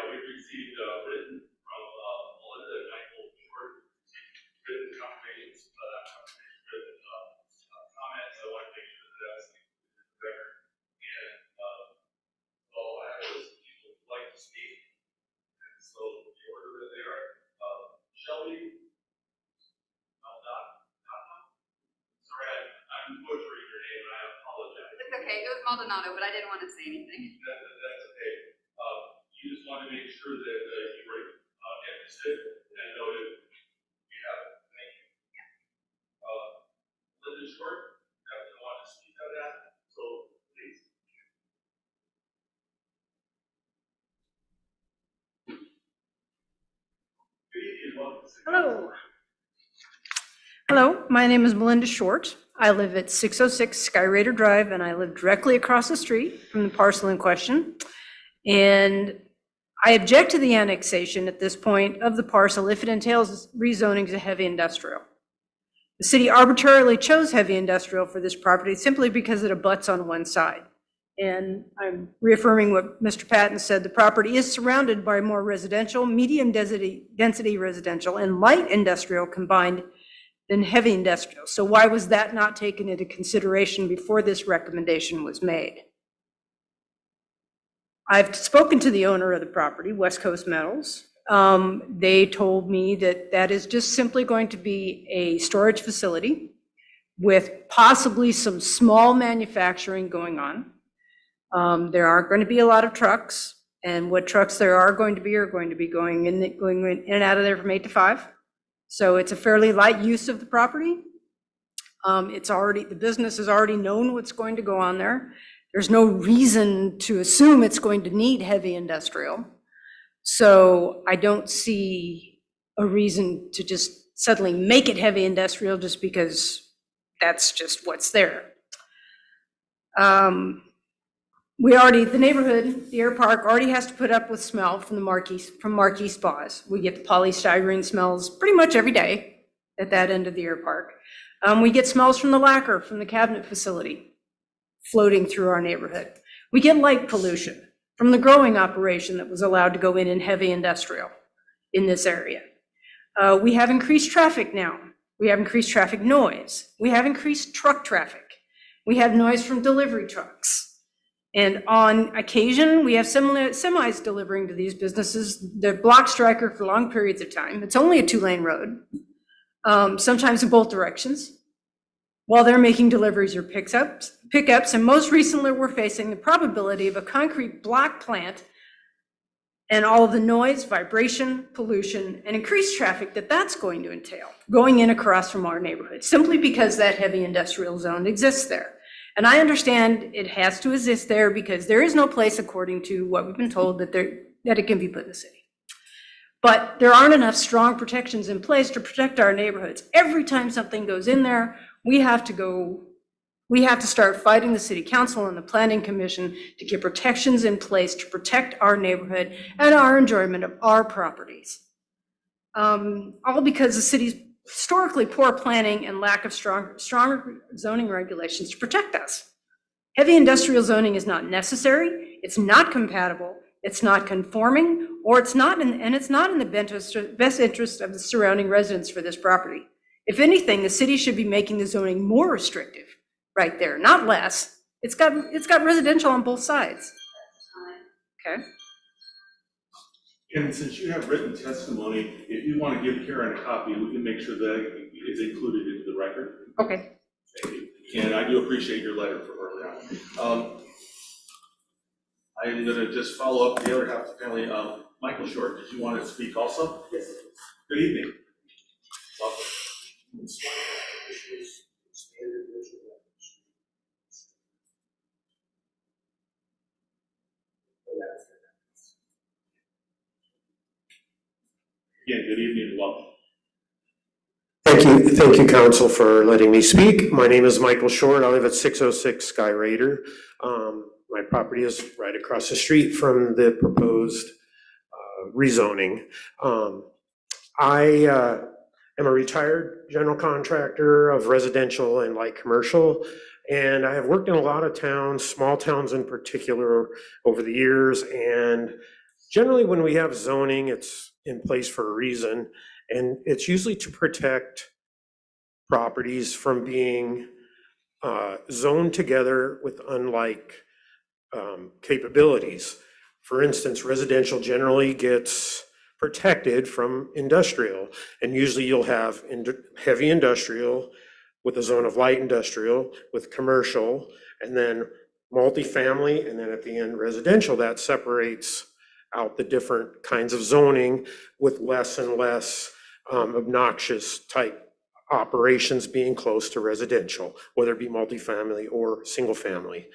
We received written from Melinda and Michael Short, written confirmations, written comments. I want to make sure that that's the record. And all I have is people who like to speak. And so the order that they are, Shelby Maldonado. Sorry, I'm butchering your name, and I apologize. It's okay, it was Maldonado, but I didn't want to say anything. That's okay. sure that you were interested and noted. We have it. Thank you. Linda Short, definitely want to speak on that, so please. Good evening, welcome to City Council. Hello. Hello, my name is Melinda Short. I live at 606 Skyraider Drive, and I live directly across the street from the parcel in question. And I object to the annexation at this point of the parcel if it entails rezoning to heavy industrial. The city arbitrarily chose heavy industrial for this property simply because it abuts on one side. And I'm reaffirming what Mr. Patton said, the property is surrounded by more residential, medium density residential, and light industrial combined than heavy industrial. So why was that not taken into consideration before this recommendation was made? I've spoken to the owner of the property, West Coast Metals. They told me that that is just simply going to be a storage facility with possibly some small manufacturing going on. There aren't going to be a lot of trucks, and what trucks there are going to be going in and out of there from 8 to 5. So it's a fairly light use of the property. The business has already known what's going to go on there. There's no reason to assume it's going to need heavy industrial. So I don't see a reason to just suddenly make it heavy industrial just because that's just what's there. The neighborhood, the air park already has to put up with smell from Marquee Spas. We get the polystyrene smells pretty much every day at that end of the air park. We get smells from the lacquer from the cabinet facility floating through our neighborhood. We get light pollution from the growing operation that was allowed to go in heavy industrial in this area. We have increased traffic now. We have increased traffic noise. We have increased truck traffic. We have noise from delivery trucks. And on occasion, we have semis delivering to these businesses. They're block striker for long periods of time. It's only a 2-lane road, sometimes in both directions, while they're making deliveries or pickups. And most recently, we're facing the probability of a concrete block plant and all of the noise, vibration, pollution, and increased traffic that's going to entail going in across from our neighborhood, simply because that heavy industrial zone exists there. And I understand it has to exist there because there is no place, according to what we've been told, that it can be put in the city. But there aren't enough strong protections in place to protect our neighborhoods. Every time something goes in there, we have to start fighting the city council and the planning commission to get protections in place to protect our neighborhood and our enjoyment of our properties. All because the city's historically poor planning and lack of stronger zoning regulations to protect us. Heavy industrial zoning is not necessary, it's not compatible, it's not conforming, or it's not in the best interest of the surrounding residents for this property. If anything, the city should be making the zoning more restrictive right there, not less. It's got residential on both sides. Okay. And since you have written testimony, if you want to give Karen a copy, we can make sure that is included into the record. Okay. Thank you. And I do appreciate your letter for early on. I'm going to just follow up the other half of the family. Michael Short, did you want to speak also? Yes. Good evening. Welcome. Again, good evening and welcome. Thank you, council, for letting me speak. My name is Michael Short. I live at 606 Skyraider. My property is right across the street from the proposed rezoning. I am a retired general contractor of residential and light commercial, and I have worked in a lot of towns, small towns in particular, over the years. And generally, when we have zoning, it's in place for a reason, and it's usually to protect properties from being zoned together with unlike capabilities. For instance, residential generally gets protected from industrial, and usually you'll have heavy industrial with a zone of light industrial with commercial, and then multifamily, and then at the end residential. That separates out the different kinds of zoning with less and less obnoxious type operations being close to residential, whether it be multifamily or single family.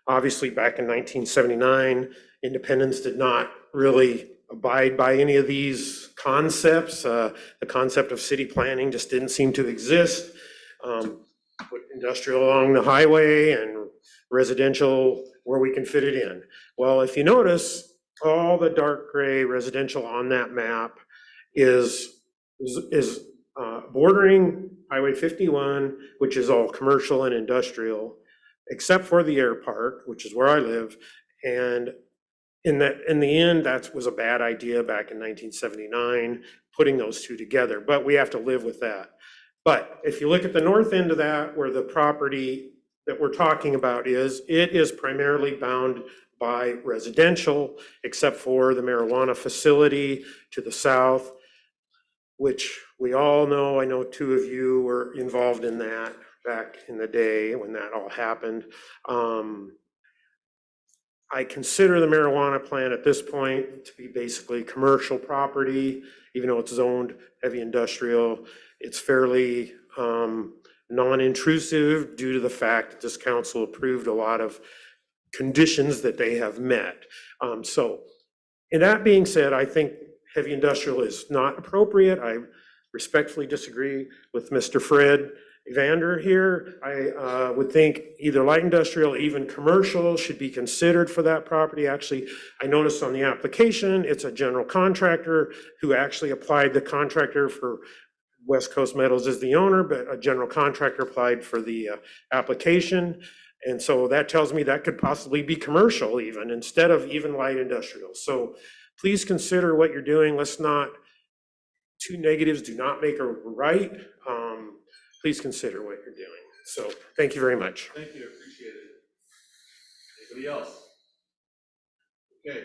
Obviously, back in 1979, Independence did not really abide by any of these concepts. The concept of city planning just didn't seem to exist. Put industrial along the highway and residential where we can fit it in. Well, if you notice, all the dark gray residential on that map is bordering Highway 51, which is all commercial and industrial, except for the air park, which is where I live. And in the end, that was a bad idea back in 1979, putting those two together, but we have to live with that. But if you look at the north end of that, where the property that we're talking about is, it is primarily bound by residential, except for the marijuana facility to the south, which we all know, I know two of you were involved in that back in the day when that all happened. I consider the marijuana plant at this point to be basically commercial property, even though it's zoned heavy industrial. It's fairly non-intrusive due to the fact that this council approved a lot of conditions that they have met. So, and that being said, I think heavy industrial is not appropriate. I respectfully disagree with Mr. Fred Evander here. I would think either light industrial, even commercial should be considered for that property. Actually, I noticed on the application, it's a general contractor who actually applied. The contractor for West Coast Metals is the owner, but a general contractor applied for the application. And so that tells me that could possibly be commercial even, instead of even light industrial. So please consider what you're doing. Let's not, two negatives do not make a right. Please consider what you're doing. So thank you very much. Thank you, appreciate it. Anybody else? Okay,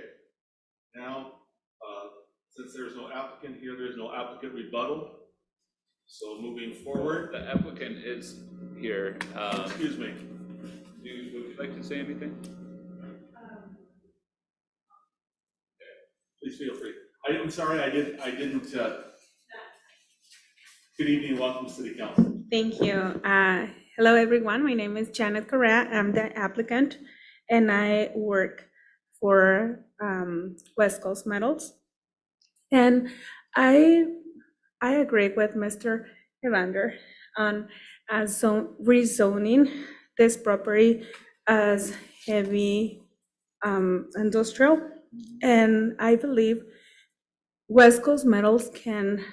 now, since there's no applicant here, there's no applicant rebuttal. So moving forward. The applicant is here. Excuse me. Would you like to say anything? Please feel free. I'm sorry, I didn't. Good evening, welcome to City Council. Thank you. Hello, everyone. My name is Janet Correa. I'm the applicant, and I work for West Coast Metals. And I agree with Mr. Evander on rezoning this property as heavy industrial. And I believe West Coast Metals can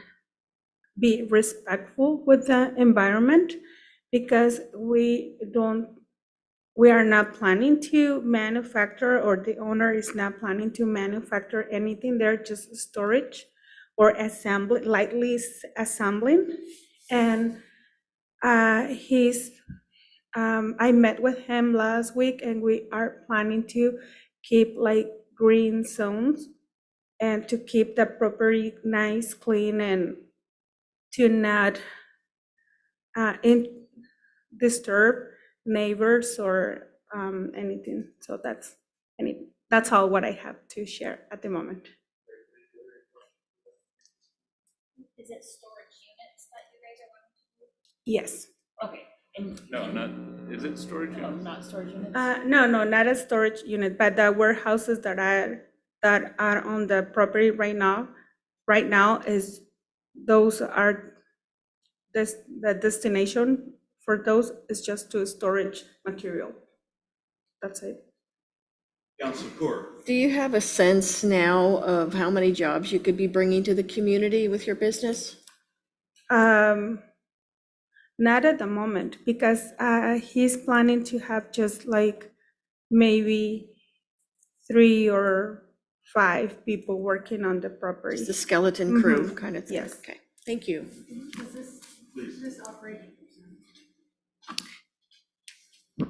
be respectful with the environment, because we are not planning to manufacture, or the owner is not planning to manufacture anything there, just storage or lightly assembling. And I met with him last week, and we are planning to keep like green zones and to keep the property nice, clean, and to not disturb neighbors or anything. So that's all what I have to share at the moment. Is it storage units that you guys are wanting to do? Yes. Okay. And No, not, is it storage no, units? not storage units? No, not a storage unit, but the warehouses that are on the property right now is, those are the destination for those is just to storage material. That's it. Councilor Court. Do you have a sense now of how many jobs you could be bringing to the community with your business? Not at the moment, because he's planning to have just like maybe 3 or 5 people working on the property. Just a skeleton crew Mhm. kind of thing? Yes. Okay, thank you.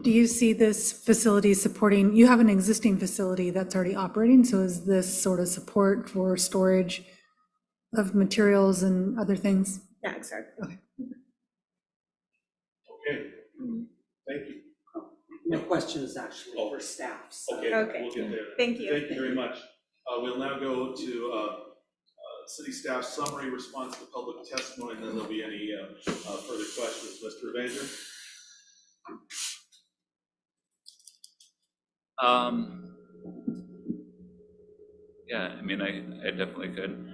Do you see this facility supporting, you have an existing facility that's already operating, so is this sort of support for storage of materials and other things? Yeah, exactly. Okay, thank you. No questions actually for staff. So. Okay, Okay. we'll get there. Thank you. Thank you very much. We'll now go to city staff summary response to public testimony, and then there'll be any further questions. Mr. Evanger? Yeah, I mean, I definitely could.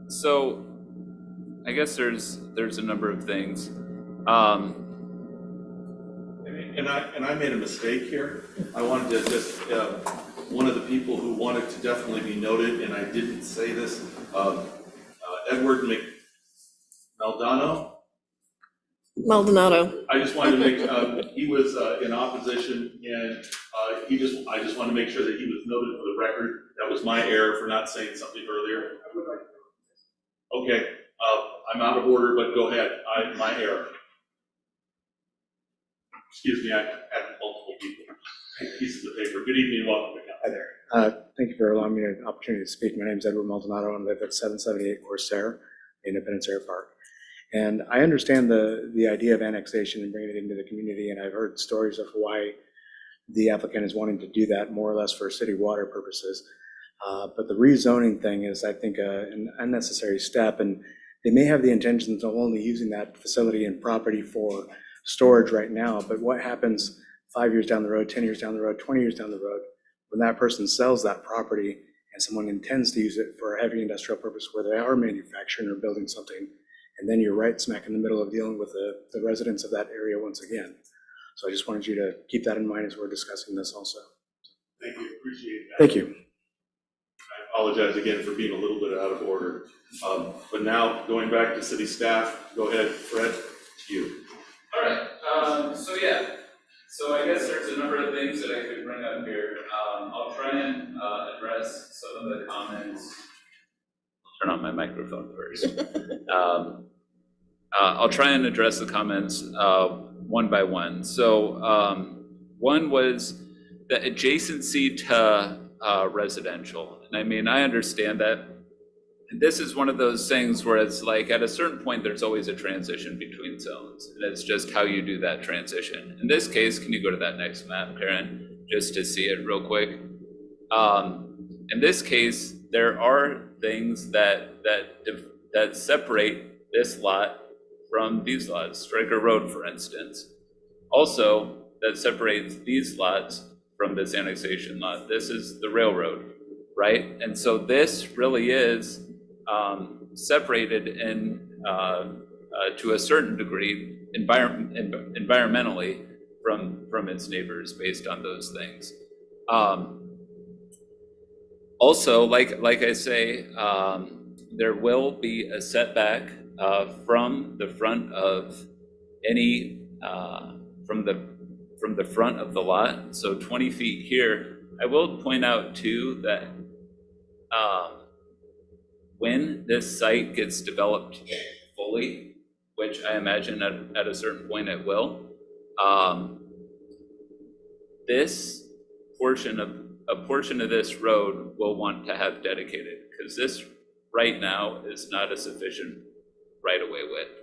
So I guess there's a number of things. And I made a mistake here. I wanted to just, one of the people who wanted to definitely be noted, and I didn't say this, Edward Maldonado. I just wanted to make, he was in opposition, and I just wanted to make sure that he was noted for the record. That was my error for not saying something earlier. Okay, I'm out of order, but go ahead. My error. Excuse me, I had multiple people. Pieces of paper. Good evening, and welcome to council. Hi there. Thank you for allowing me an opportunity to speak. My name is Edward Maldonado, and I live at 778 Corsair, Independence Air Park. And I understand the idea of annexation and bringing it into the community, and I've heard stories of why the applicant is wanting to do that more or less for city water purposes. But the rezoning thing is, I think, an unnecessary step, and they may have the intentions of only using that facility and property for storage right now, but what happens 5 years down the road, 10 years down the road, 20 years down the road, when that person sells that property and someone intends to use it for a heavy industrial purpose where they are manufacturing or building something, and then you're right smack in the middle of dealing with the residents of that area once again. So I just wanted you to keep that in mind as we're discussing this also. Thank you, appreciate that. Thank you. I apologize again for being a little bit out of order. But now, going back to city staff, go ahead, Fred, it's you. All right, so I guess there's a number of things that I could bring up here. I'll try and address some of the comments. I'll turn on my microphone first. I'll try and address the comments one by one. So one was the adjacency to residential. And I mean, I understand that. This is one of those things where it's like at a certain point, there's always a transition between zones. And it's just how you do that transition. In this case, can you go to that next map, Karen, just to see it real quick? In this case, there are things that separate this lot from these lots, Stryker Road, for instance. Also, that separates these lots from this annexation lot. This is the railroad, right? And so this really is separated in to a certain degree environmentally from its neighbors based on those things. Also, like I say, there will be a setback from the front of any from the front of the lot, so 20 feet here. I will point out too that when this site gets developed fully, which I imagine at a certain point it will, this portion of a portion of this road will want to have dedicated, because this right now is not a sufficient right-of-way width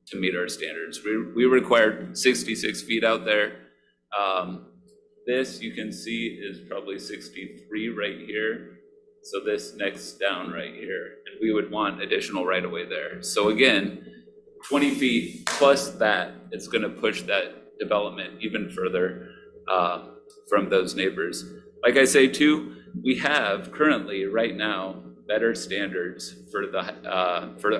to meet our standards. We required 66 feet out there. This you can see is probably 63 right here. So this next down right here, and we would want additional right-of-way there. So again, 20 feet plus that, it's gonna push that development even further from those neighbors. Like I say too, we have currently right now better standards for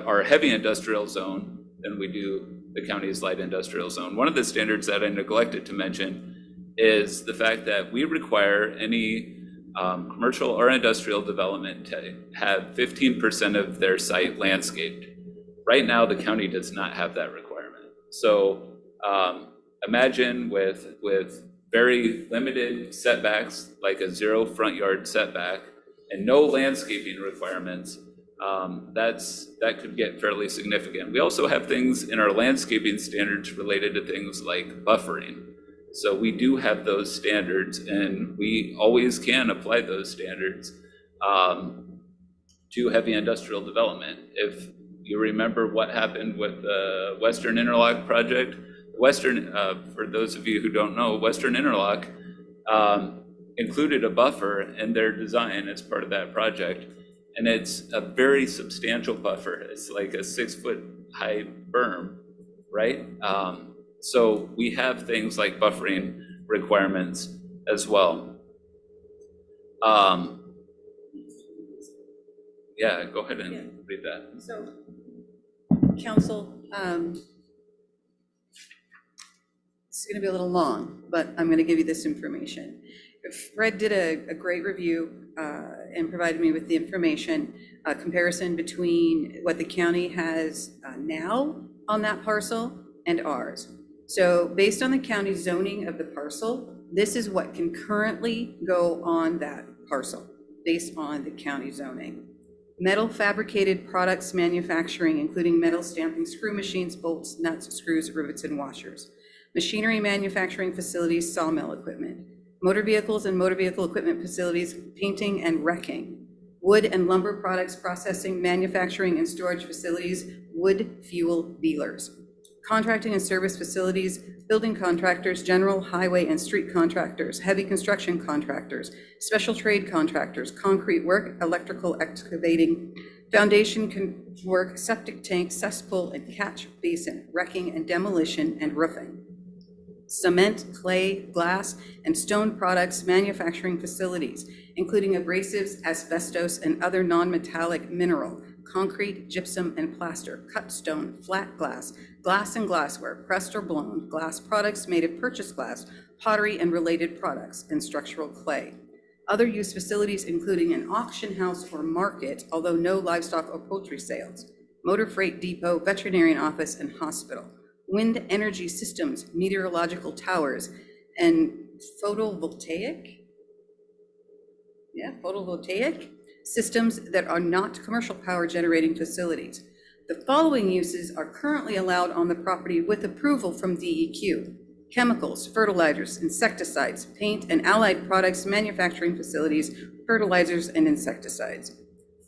our heavy industrial zone than we do the county's light industrial zone. One of the standards that I neglected to mention is the fact that we require any commercial or industrial development to have 15% of their site landscaped. Right now, the county does not have that requirement. So imagine with very limited setbacks, like a 0 front yard setback and no landscaping requirements, that could get fairly significant. We also have things in our landscaping standards related to things like buffering. So we do have those standards, and we always can apply those standards to heavy industrial development. If you remember what happened with the Western Interlock project, for those of you who don't know, Western Interlock, included a buffer in their design as part of that project. And it's a very substantial buffer. It's like a 6-foot high berm, right? So we have things like buffering requirements as well. Yeah, go ahead and read that. So, council, it's going to be a little long, but I'm going to give you this information. Fred did a great review and provided me with the information, a comparison between what the county has now on that parcel and ours. So based on the county zoning of the parcel, this is what can currently go on that parcel based on the county zoning. Metal fabricated products manufacturing, including metal stamping, screw machines, bolts, nuts, screws, rivets, and washers. Machinery manufacturing facilities, sawmill equipment. Motor vehicles and motor vehicle equipment facilities, painting and wrecking. Wood and lumber products processing, manufacturing, and storage facilities, wood fuel dealers. Contracting and service facilities, building contractors, general, highway, and street contractors, heavy construction contractors, special trade contractors, concrete work, electrical excavating, foundation work, septic tank, cesspool, and catch basin, wrecking and demolition, and roofing. Cement, clay, glass, and stone products manufacturing facilities, including abrasives, asbestos, and other non-metallic mineral, concrete, gypsum, and plaster, cut stone, flat glass, glass and glassware, pressed or blown, glass products made of purchased glass, pottery and related products, and structural clay. Other use facilities including an auction house or market, although no livestock or poultry sales, motor freight depot, veterinarian office, and hospital. Wind energy systems, meteorological towers, and photovoltaic systems that are not commercial power generating facilities. The following uses are currently allowed on the property with approval from DEQ. Chemicals, fertilizers, insecticides, paint and allied products manufacturing facilities, fertilizers and insecticides.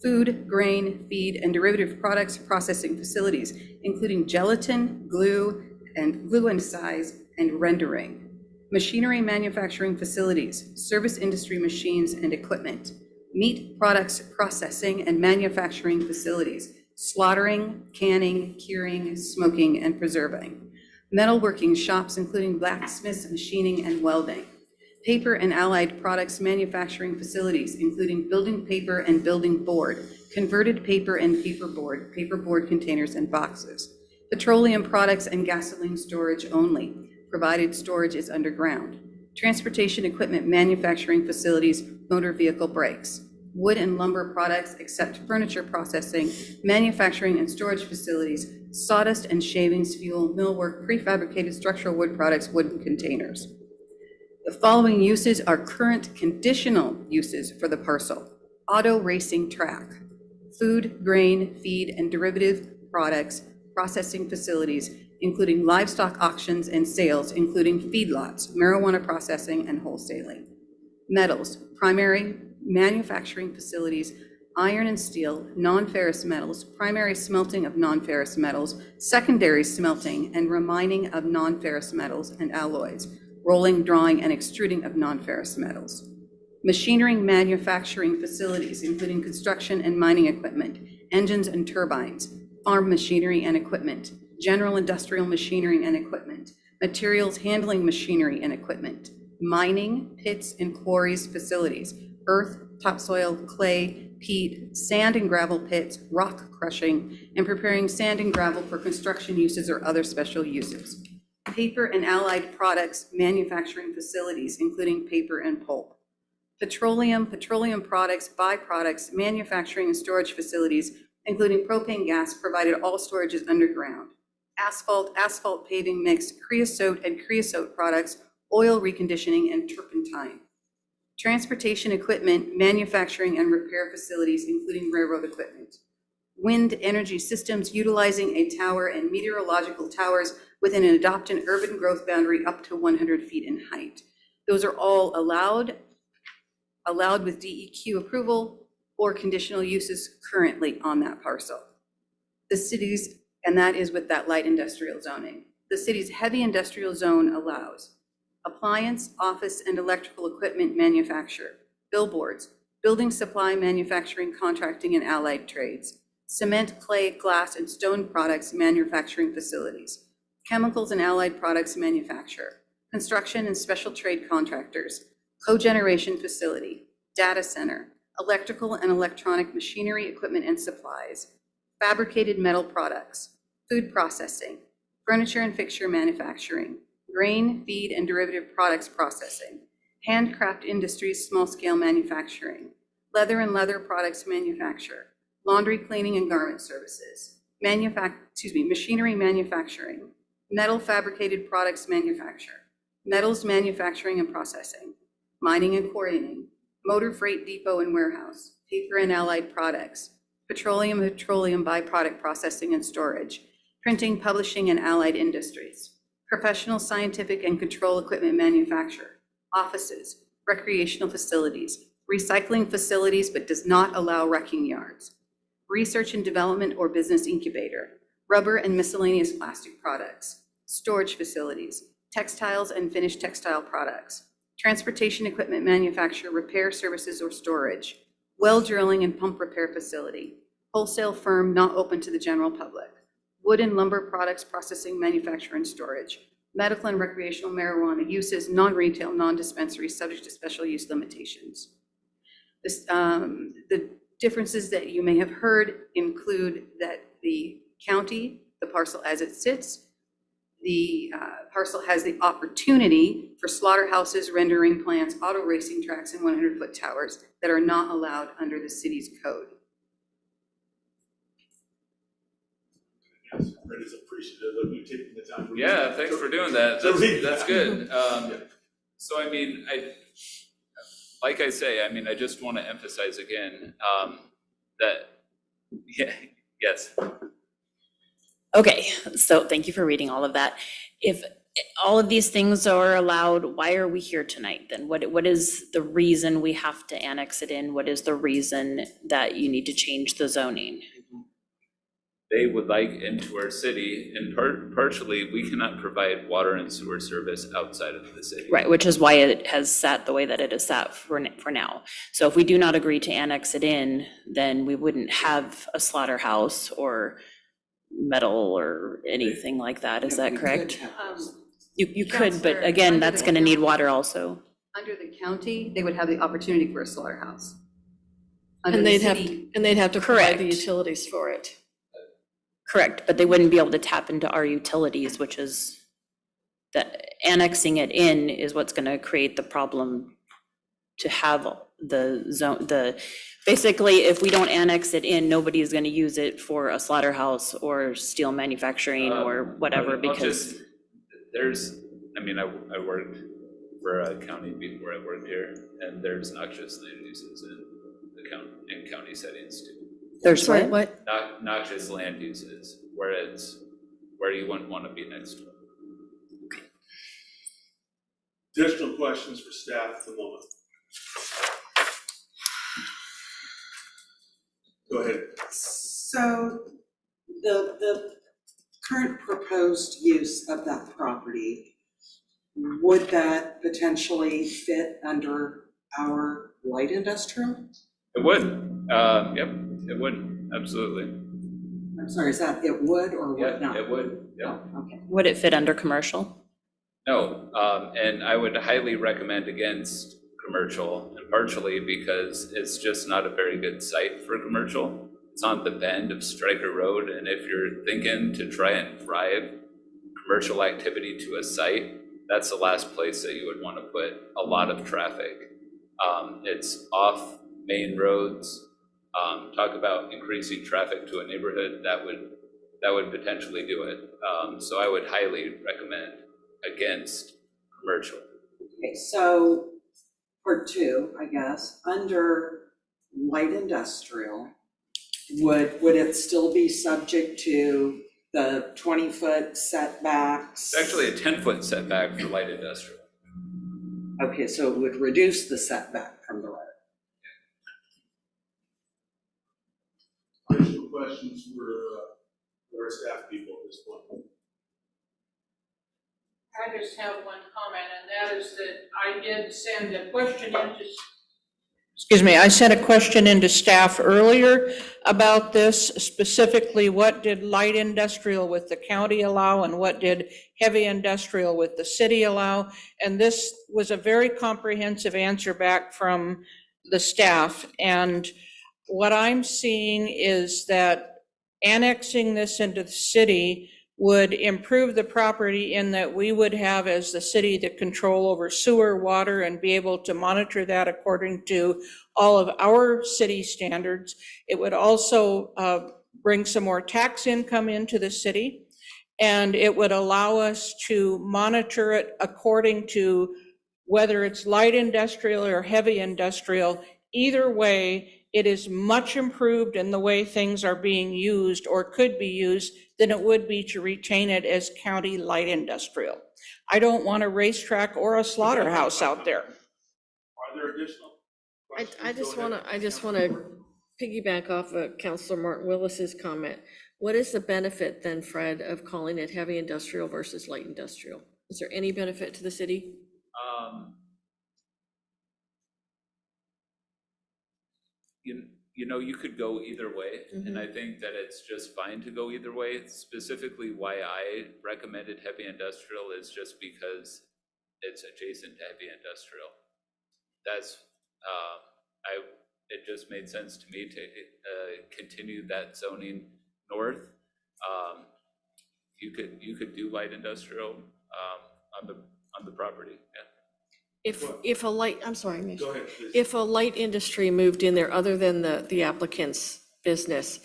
Food, grain, feed, and derivative products processing facilities, including gelatin, glue and size, and rendering. Machinery manufacturing facilities, service industry machines and equipment. Meat products processing and manufacturing facilities, slaughtering, canning, curing, smoking, and preserving. Metalworking shops, including blacksmiths, machining, and welding. Paper and allied products manufacturing facilities, including building paper and building board, converted paper and paperboard containers and boxes. Petroleum products and gasoline storage only, provided storage is underground. Transportation equipment manufacturing facilities, motor vehicle brakes. Wood and lumber products except furniture processing, manufacturing and storage facilities, sawdust and shavings, fuel, millwork, prefabricated structural wood products, wooden containers. The following uses are current conditional uses for the parcel. Auto racing track, food, grain, feed, and derivative products, processing facilities, including livestock auctions and sales, including feedlots, marijuana processing, and wholesaling. Metals, primary manufacturing facilities, iron and steel, non-ferrous metals, primary smelting of non-ferrous metals, secondary smelting and remining of non-ferrous metals and alloys, rolling, drawing, and extruding of non-ferrous metals. Machinery manufacturing facilities, including construction and mining equipment, engines and turbines, farm machinery and equipment, general industrial machinery and equipment, materials handling machinery and equipment, mining, pits and quarries facilities, earth, topsoil, clay, peat, sand and gravel pits, rock crushing, and preparing sand and gravel for construction uses or other special uses. Paper and allied products manufacturing facilities, including paper and pulp. Petroleum products, byproducts, manufacturing and storage facilities, including propane gas, provided all storage is underground. Asphalt paving mix, creosote and creosote products, oil reconditioning, and turpentine. Transportation equipment, manufacturing and repair facilities, including railroad equipment. Wind energy systems utilizing a tower and meteorological towers within an adopted urban growth boundary up to 100 feet in height. Those are all allowed with DEQ approval or conditional uses currently on that parcel. The city's, and that is with that light industrial zoning. The city's heavy industrial zone allows appliance, office, and electrical equipment manufacturer, billboards, building supply manufacturing, contracting, and allied trades, cement, clay, glass, and stone products manufacturing facilities, chemicals and allied products manufacturer, construction and special trade contractors, cogeneration facility, data center, electrical and electronic machinery, equipment, and supplies, fabricated metal products, food processing, furniture and fixture manufacturing, grain, feed, and derivative products processing, handcraft industries, small-scale manufacturing, leather and leather products manufacture, laundry, cleaning, and garment services, machinery manufacturing, metal fabricated products manufacture, metals manufacturing and processing, mining and quarrying, motor freight depot and warehouse, paper and allied products, petroleum byproduct processing and storage, printing, publishing, and allied industries, professional, scientific, and control equipment manufacturer, offices, recreational facilities, recycling facilities but does not allow wrecking yards, research and development or business incubator, rubber and miscellaneous plastic products, storage facilities, textiles and finished textile products, transportation equipment manufacturer, repair services or storage, well drilling and pump repair facility, wholesale firm not open to the general public, wood and lumber products processing, manufacture, and storage, medical and recreational marijuana uses, non-retail, non-dispensary, subject to special use limitations. The differences that you may have heard include that the county, the parcel as it sits, the parcel has the opportunity for slaughterhouses, rendering plants, auto racing tracks, and 100-foot towers that are not allowed under the city's code. Yes, Fred is appreciative of you taking the time. Yeah, thanks for doing that. That's good. So I mean, like I say, I mean, I just want to emphasize again that, yes. Okay, so thank you for reading all of that. If all of these things are allowed, why are we here tonight then? What is the reason we have to annex it in? What is the reason that you need to change the zoning? They would like into our city, and partially, we cannot provide water and sewer service outside of the city. Right, which is why it has sat the way that it is sat for now. So if we do not agree to annex it in, then we wouldn't have a slaughterhouse or metal or anything like that. Is that correct? You could, but again, that's gonna need water also. Under the county, they would have the opportunity for a slaughterhouse. And they'd have to provide the utilities for it. Correct, but they wouldn't be able to tap into our utilities, which is, that annexing it in is what's gonna create the problem to have the zone, basically, if we don't annex it in, nobody's gonna use it for a slaughterhouse or steel manufacturing or whatever, because. I mean, I worked for a county before I worked here, and there's noxious land uses in county settings too. There's what? Noxious land uses, where you wouldn't want to be next to it. Additional questions for staff at the moment? Go ahead. So the current proposed use of that property, would that potentially fit under our light industrial? It would, yep, it would, absolutely. I'm sorry, is that it would or would not? Yeah, it would, yeah. Oh, okay. Would it fit under commercial? No, and I would highly recommend against commercial, and partially because it's just not a very good site for commercial. It's on the bend of Stryker Road, and if you're thinking to try and drive commercial activity to a site, that's the last place that you would want to put a lot of traffic. It's off main roads. Talk about increasing traffic to a neighborhood, that would potentially do it. So I would highly recommend against commercial. Okay, so part two, I guess, under light industrial, would it still be subject to the 20-foot setbacks? It's actually a 10-foot setback for light industrial. Okay, so it would reduce the setback from the road. Additional questions for our staff people at this point? I just have one comment, and that is that I did send a question into, excuse me, I sent a question into staff earlier about this, specifically what did light industrial with the county allow and what did heavy industrial with the city allow? And this was a very comprehensive answer back from the staff. And what I'm seeing is that annexing this into the city would improve the property in that we would have, as the city, the control over sewer, water, and be able to monitor that according to all of our city standards. It would also bring some more tax income into the city, and it would allow us to monitor it according to whether it's light industrial or heavy industrial. Either way, it is much improved in the way things are being used or could be used than it would be to retain it as county light industrial. I don't want a racetrack or a slaughterhouse out there. Are there additional questions? I just Go ahead. want to piggyback off of Counselor Martin Willis's comment. What is the benefit then, Fred, of calling it heavy industrial versus light industrial? Is there any benefit to the city? You know, you could go either way, and I think that it's just fine to go either way. Specifically, why I recommended heavy industrial is just because it's adjacent to heavy industrial. That's, it just made sense to me to continue that zoning north. You could do light industrial on the property, yeah. If a light, I'm sorry, Mitch. Go ahead, please. If a light industry moved in there, other than the applicant's business,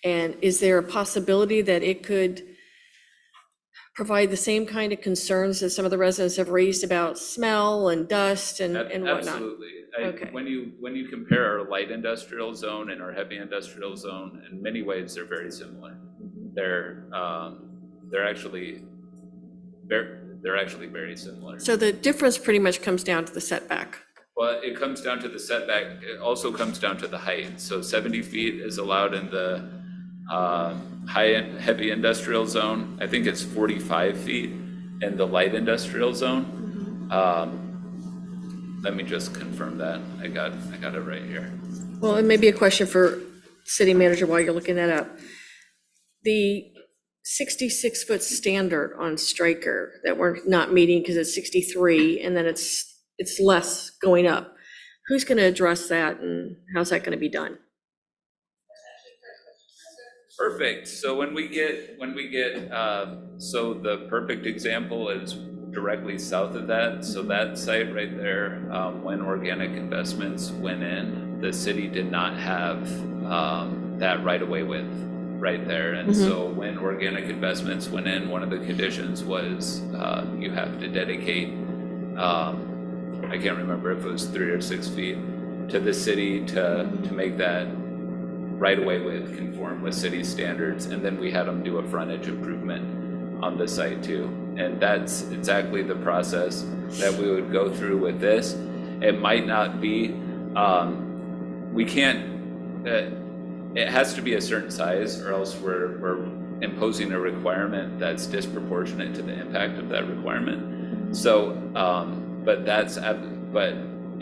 and is there a possibility that it could provide the same kind of concerns that some of the residents have raised about smell and dust and whatnot? Absolutely. Okay. When you compare our light industrial zone and our heavy industrial zone, in many ways, they're very similar. They're actually very similar. So the difference pretty much comes down to the setback. Well, it comes down to the setback. It also comes down to the height. So 70 feet is allowed in the heavy industrial zone. I think it's 45 feet in the light industrial zone. Let me just confirm that. I got it right here. Well, it may be a question for city manager while you're looking that up. The 66-foot standard on Stryker that we're not meeting because it's 63, and then it's less going up. Who's going to address that, and how's that going to be done? Perfect. So when we get, so the perfect example is directly south of that. So that site right there, when Organic Investments went in, the city did not have that right of way width right there. And so when Organic Investments went in, one of the conditions was you have to dedicate, I can't remember if it was 3 or 6 feet to the city to make that right away with conform with city standards, and then we had them do a frontage improvement on the site too. And that's exactly the process that we would go through with this. It might not be, we can't, it has to be a certain size or else we're imposing a requirement that's disproportionate to the impact of that requirement. So, but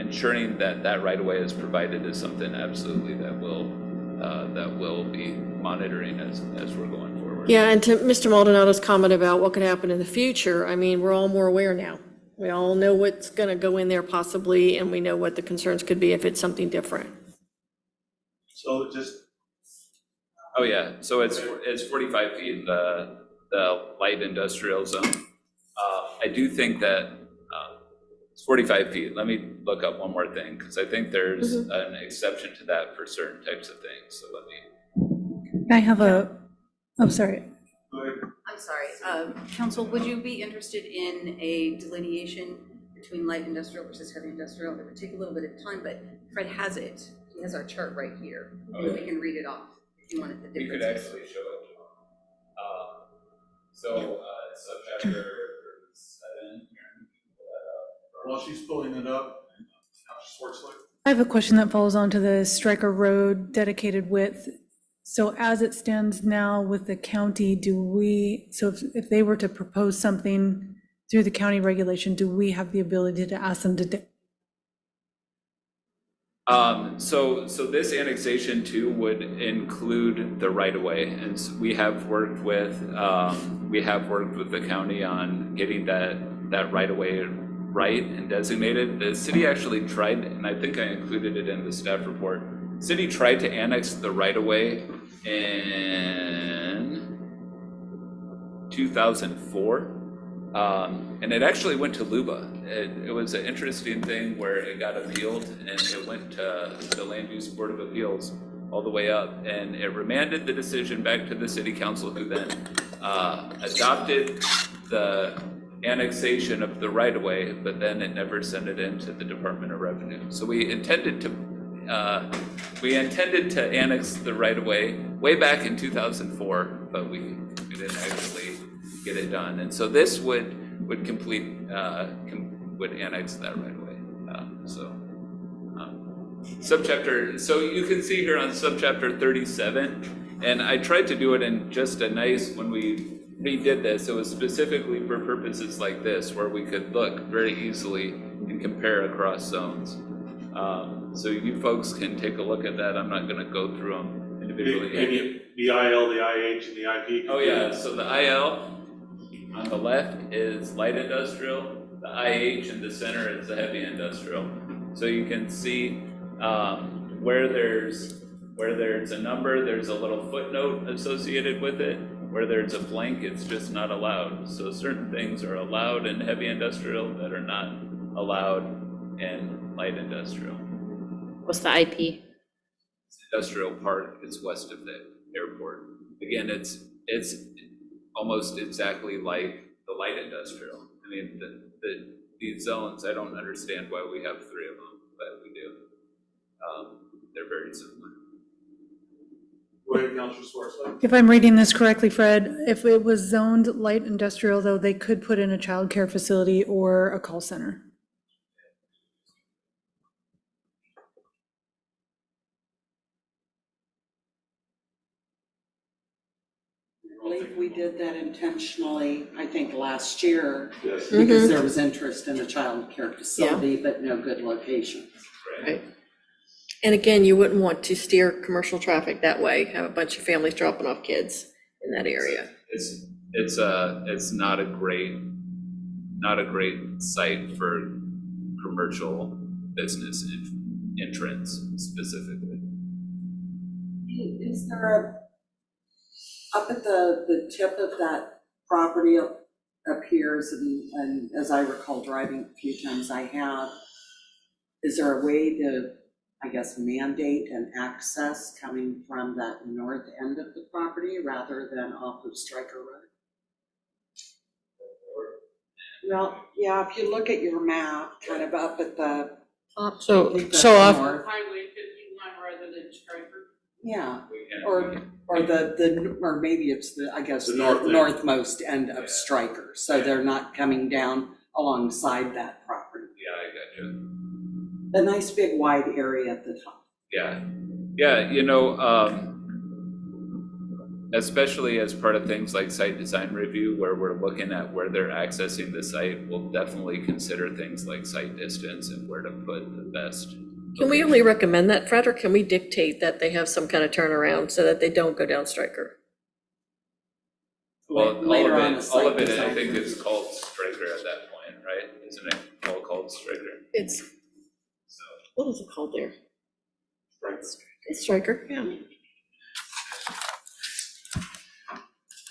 ensuring that that right of way is provided is something absolutely that will be monitoring as we're going forward. Yeah, and to Mr. Maldonado's comment about what could happen in the future, I mean, we're all more aware now. We all know what's going to go in there possibly, and we know what the concerns could be if it's something different. So just. Oh, yeah, so it's 45 feet, the light industrial zone. I do think that it's 45 feet. Let me look up one more thing, because I think there's an exception to that for certain types of things, so let me. I have oh, sorry. I'm sorry, council, would you be interested in a delineation between light industrial versus heavy industrial? It would take a little bit of time, but Fred has it. He has our chart right here. We can read it off if you wanted the We could differences. actually show it. So subchapter 7. While she's pulling it up, Schwartzler. I have a question that follows on to the Stryker Road dedicated width. So as it stands now with the county, so if they were to propose something through the county regulation, do we have the ability to ask them to do? So this annexation too would include the right of way, and we have worked with the county on getting that right of way right and designated. The city actually tried, and I think I included it in the staff report. City tried to annex the right of way in 2004. And it actually went to LUBA. It was an interesting thing where it got appealed and it went to the Land Use Board of Appeals all the way up. And it remanded the decision back to the city council, who then adopted the annexation of the right of way, but then it never sent it into the Department of Revenue. So we intended to annex the right of way back in 2004, but we didn't actually get it done. And so this would annex that right away. Subchapter, so you can see here on subchapter 37, and I tried to do it in just a nice, when we redid this, it was specifically for purposes like this, where we could look very easily and compare across zones. So you folks can take a look at that. I'm not gonna go through them individually. Maybe the IL, the IH, and the IP. Oh yeah, so the IL on the left is light industrial, the IH in the center is the heavy industrial. So you can see where there's a number, there's a little footnote associated with it. Where there's a blank, it's just not allowed. So certain things are allowed in heavy industrial that are not allowed in light industrial. What's the IP? Industrial park is west of the airport. Again, it's almost exactly like the light industrial. I mean, these zones, I don't understand why we have 3 of them, but we do. They're very similar. Go ahead, Councilor Swartzman. If I'm reading this correctly, Fred, if it was zoned light industrial, though, they could put in a childcare facility or a call center. I believe we did that intentionally, I think, last year, Yes. because there was interest in a child care facility, but no good locations. Right. And again, you wouldn't want to steer commercial traffic that way, have a bunch of families dropping off kids in that area. It's not a great site for commercial business entrance specifically. Is there up at the tip of that property appears, and as I recall driving a few times I have, is there a way to, I guess, mandate an access coming from that north end of the property rather than off of Stryker Road? Well, yeah, if you look at your map, kind of up at the top. So off, Highway 51 rather than Stryker? Yeah, or or maybe it's the, I guess, the northmost end of Stryker, so they're not coming down alongside that property. Yeah, I got you. A nice big wide area at the top. Yeah, especially as part of things like site design review, where we're looking at where they're accessing the site, we'll definitely consider things like site distance and where to put the best. Can we only recommend that, Fred, or can we dictate that they have some kind of turnaround so that they don't go down Stryker? Well, Later on the all site of it, I design. think is called Stryker at that point, right? Isn't it all called Stryker? It's, what is it called there? It's Stryker, yeah.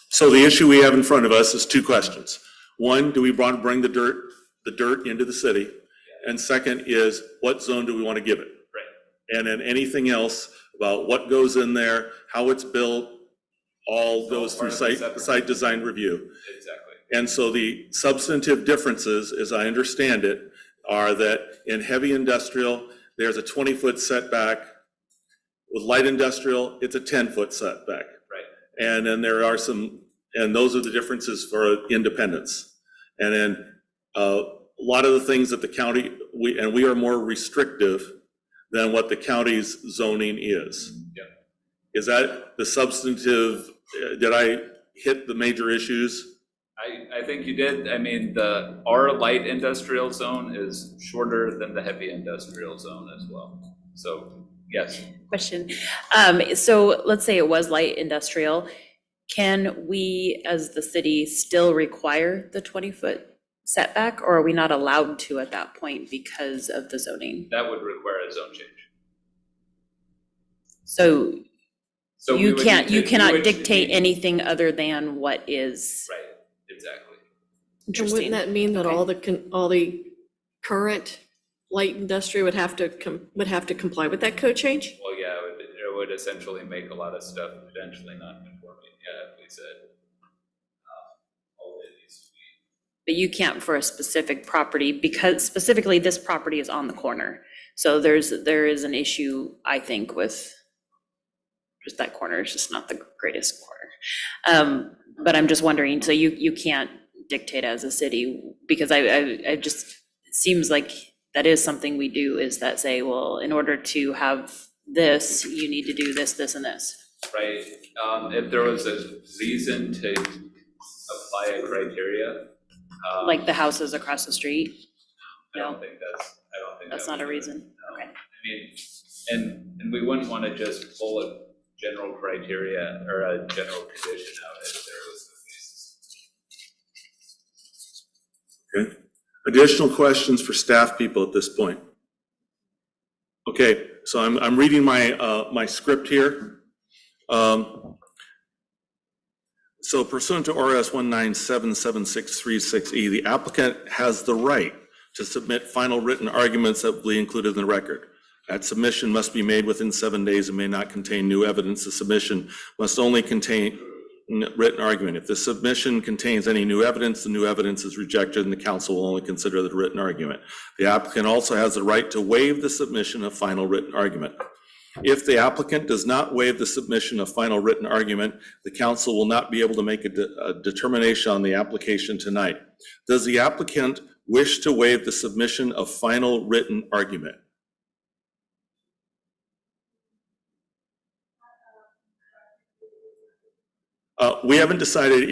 So the issue we have in front of us is 2 questions. One, do we want to bring the dirt into the city? And second is, what zone do we want to give it? Right. And then anything else about what goes in there, how it's built, all goes through site design review. Exactly. And so the substantive differences, as I understand it, are that in heavy industrial, there's a 20-foot setback. With light industrial, it's a 10-foot setback. Right. And then there are and those are the differences for independence. And then a lot of the things that the county, we are more restrictive than what the county's zoning is. Yeah. Is that the substantive, did I hit the major issues? I think you did. I mean, our light industrial zone is shorter than the heavy industrial zone as well. So, yes. Question. So let's say it was light industrial. Can we, as the city, still require the 20-foot setback, or are we not allowed to at that point because of the zoning? That would require a zone change. So So we you would can't, need you to- we cannot would dictate need- anything other than what is Right, exactly. And interesting. wouldn't that mean that all the current light industry would have to comply with that code change? Well, yeah, it would essentially make a lot of stuff potentially non-conforming, yeah, if we said all it needs to be. But you can't for a specific property, because specifically this property is on the corner. So there is an issue, I think, with just that corner is just not the greatest corner. But I'm just wondering, so you can't dictate as a city, because I just, it seems like that is something we do, is that say, well, in order to have this, you need to do this, this, and this. Right, if there was a reason to apply a criteria. Like the houses across the street? I don't think That's that not a would- reason, okay. I mean, and we wouldn't want to just pull a general criteria or a general condition out if there was no basis. Okay. Additional questions for staff people at this point? Okay, so I'm reading my script here. So pursuant to RS 1977636E, the applicant has the right to submit final written arguments that will be included in the record. That submission must be made within 7 days and may not contain new evidence. The submission must only contain written argument. If the submission contains any new evidence, the new evidence is rejected and the council will only consider the written argument. The applicant also has the right to waive the submission of final written argument. If the applicant does not waive the submission of final written argument, the council will not be able to make a determination on the application tonight. Does the applicant wish to waive the submission of final written argument? We haven't decided.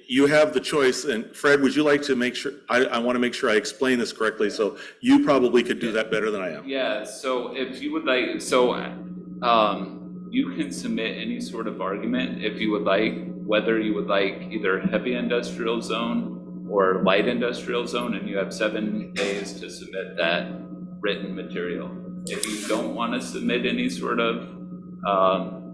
You have the choice, and Fred, would you like to make sure, I want to make sure I explain this correctly, so you probably could do that better than I am. Yeah, so if you would like, you can submit any sort of argument if you would like, whether you would like either heavy industrial zone or light industrial zone, and you have 7 days to submit that written material. If you don't want to submit any sort of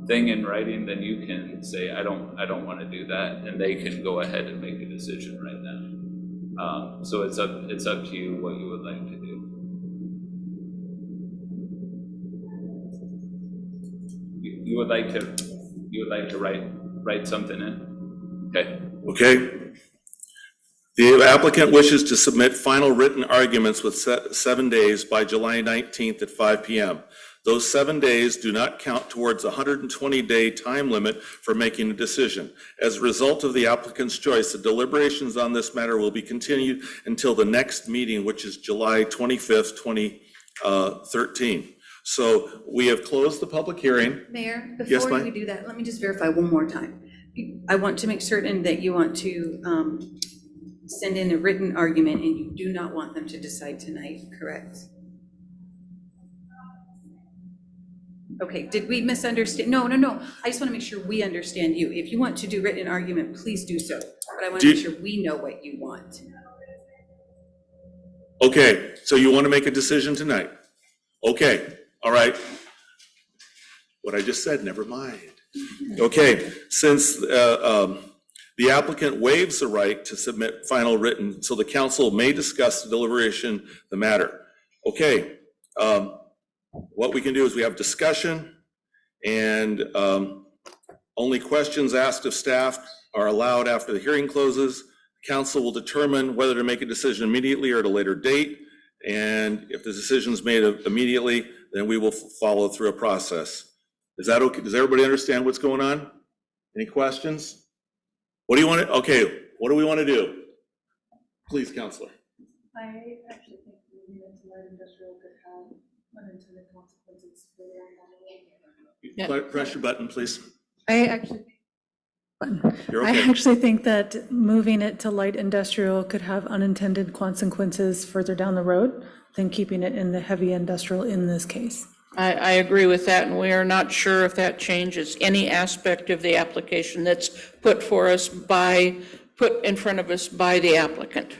thing in writing, then you can say, I don't want to do that, and they can go ahead and make a decision right now. So it's up to you what you would like to do. You would like to write something in? Okay. Okay. The applicant wishes to submit final written arguments with 7 days by July 19th at 5 p.m. Those 7 days do not count towards a 120-day time limit for making a decision. As a result of the applicant's choice, the deliberations on this matter will be continued until the next meeting, which is July 25th, 2013. So we have closed the public hearing. Mayor, Yes, before ma'am? we do that, let me just verify one more time. I want to make certain that you want to send in a written argument and you do not want them to decide tonight, correct? Okay, did we misunderstand? No. I just want to make sure we understand you. If you want to do written argument, please do so. But I want to make sure we know what you want. Okay, so you want to make a decision tonight? Okay, all right. What I just said, never mind. Okay, since the applicant waives the right to submit final written, so the council may discuss the deliberation, the matter. Okay, what we can do is we have discussion, and only questions asked of staff are allowed after the hearing closes. Council will determine whether to make a decision immediately or at a later date. And if the decision is made immediately, then we will follow through a process. Is that okay? Does everybody understand what's going on? Any questions? What do you want to, okay, what do we want to do? Please, Counselor. I actually think moving into light industrial could have unintended consequences for the environment. Press your button, please. I actually, You're I okay. actually think that moving it to light industrial could have unintended consequences further down the road than keeping it in the heavy industrial in this case. I agree with that, and we are not sure if that changes any aspect of the application that's put in front of us by the applicant.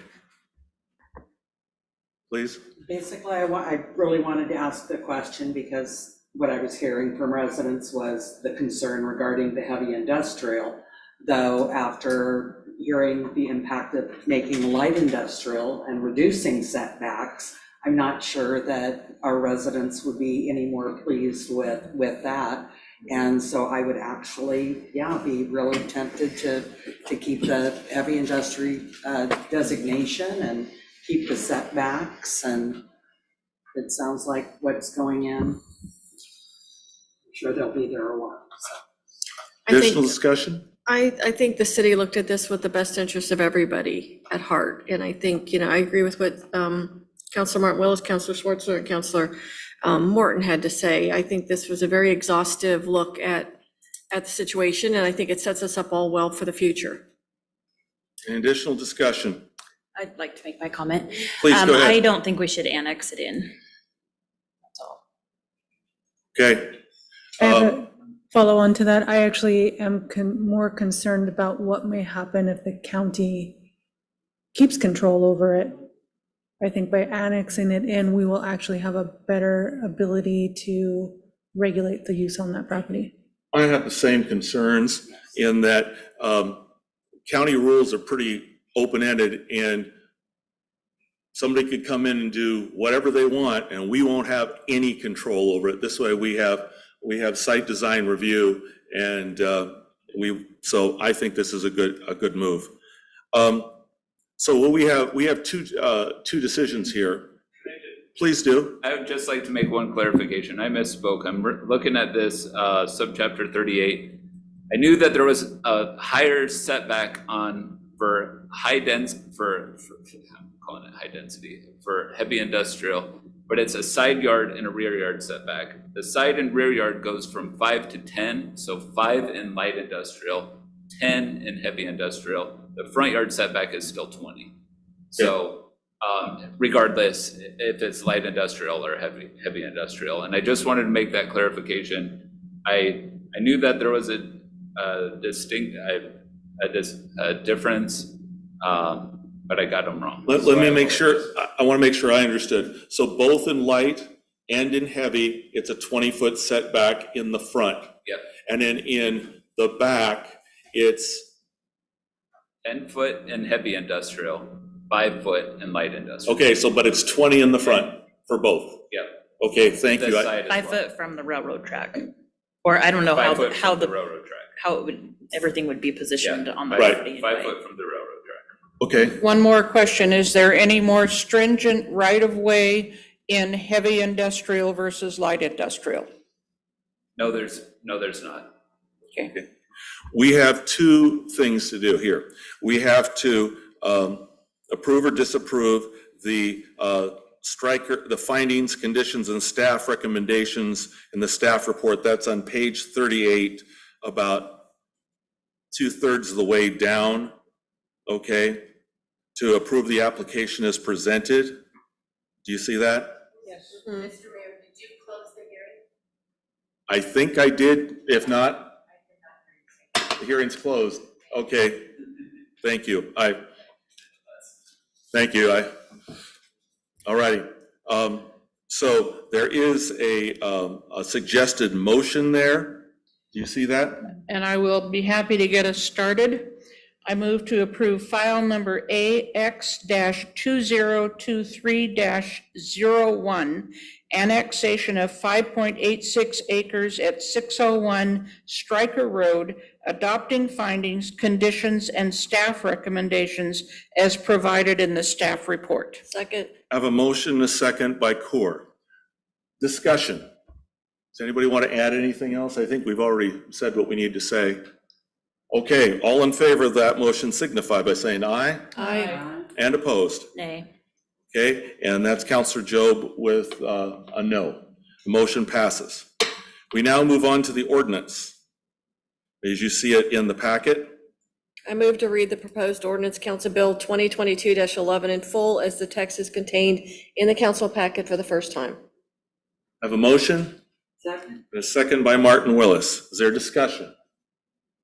Please. Basically, I really wanted to ask the question because what I was hearing from residents was the concern regarding the heavy industrial. Though after hearing the impact of making light industrial and reducing setbacks, I'm not sure that our residents would be any more pleased with that. And so I would actually, be really tempted to keep the heavy industry designation and keep the setbacks, and it sounds like what's going in. I'm sure they'll be there a while, so. Additional discussion? I think the city looked at this with the best interest of everybody at heart. And I think, I agree with what Councilor Martin Willis, Councilor Schwartzer, and Councilor Morton had to say. I think this was a very exhaustive look at the situation, and I think it sets us up all well for the future. Any additional discussion? I'd like to make my comment. Please go ahead. I don't think we should annex it in. That's all. Okay. I have a follow on to that. I actually am more concerned about what may happen if the county keeps control over it. I think by annexing it in, we will actually have a better ability to regulate the use on that property. I have the same concerns in that county rules are pretty open-ended, and somebody could come in and do whatever they want, and we won't have any control over it. This way we have site design review, and so I think this is a good move. So what we have two decisions here. Please do. I would just like to make one clarification. I misspoke. I'm looking at this subchapter 38. I knew that there was a higher setback for high density, I'm calling it high density, for heavy industrial, but it's a side yard and a rear yard setback. The side and rear yard goes from 5 to 10, so 5 in light industrial, 10 in heavy industrial. The front yard setback is still 20. So regardless if it's light industrial or heavy industrial. And I just wanted to make that clarification. I knew that there was a difference, but I got them wrong. Let me make sure, I want to make sure I understood. So both in light and in heavy, it's a 20-foot setback in the front. Yep. And then in the back, it's 10 foot in heavy industrial, 5 foot in light industrial. okay. So, but it's 20 in the front for both. Yep. Okay, thank you. This side as 5 well. foot from the railroad track. Or I don't know 5 foot how from the the, railroad track. how it would, everything would be positioned on the Right. property. 5 anyway. foot from the railroad track. Okay. One more question. Is there any more stringent right-of-way in heavy industrial versus light industrial? No, there's not. Okay. We have two things to do here. We have to approve or disapprove the the findings, conditions, and staff recommendations in the staff report. That's on page 38, about 2/3 of the way down, okay? To approve the application as presented. Do you see that? Yes. Mr. Mayor, did you close the hearing? I think I did. If not, the hearing's closed. Okay. Thank you. Thank you. All righty. So there is a suggested motion there. Do you see that? And I will be happy to get us started. I move to approve file number AX-2023-01, annexation of 5.86 acres at 601 Stryker Road, adopting findings, conditions, and staff recommendations as provided in the staff report. Second. I have a motion and a second by Core. Discussion. Does anybody want to add anything else? I think we've already said what we need to say. Okay, all in favor of that motion signify by saying aye. Aye. And opposed. Nay. Okay, and that's Counselor Job with a no. The motion passes. We now move on to the ordinance. As you see it in the packet, I move to read the proposed ordinance, Council Bill 2022-11 in full as the text is contained in the council packet for the first time. I have a motion Second. and a second by Martin Willis. Is there discussion?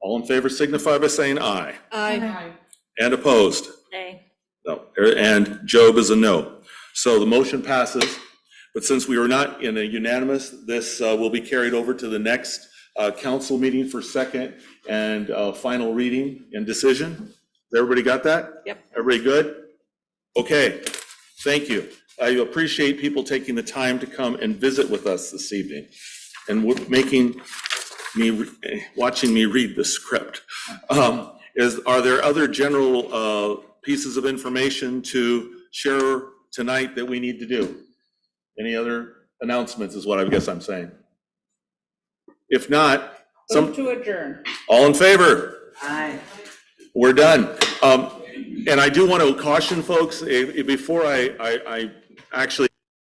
All in favor signify by saying aye. Aye. And opposed? Nay. No. And Job is a no. So the motion passes, but since we were not in a unanimous, this will be carried over to the next council meeting for second and final reading and decision. Has everybody got that? Yep. Everybody good? Okay, thank you. I appreciate people taking the time to come and visit with us this evening and watching me read the script. Are there other general pieces of information to share tonight that we need to do? Any other announcements is what I guess I'm saying. If not, Move to adjourn. all in favor? Aye. We're done. And I do want to caution folks, before I actually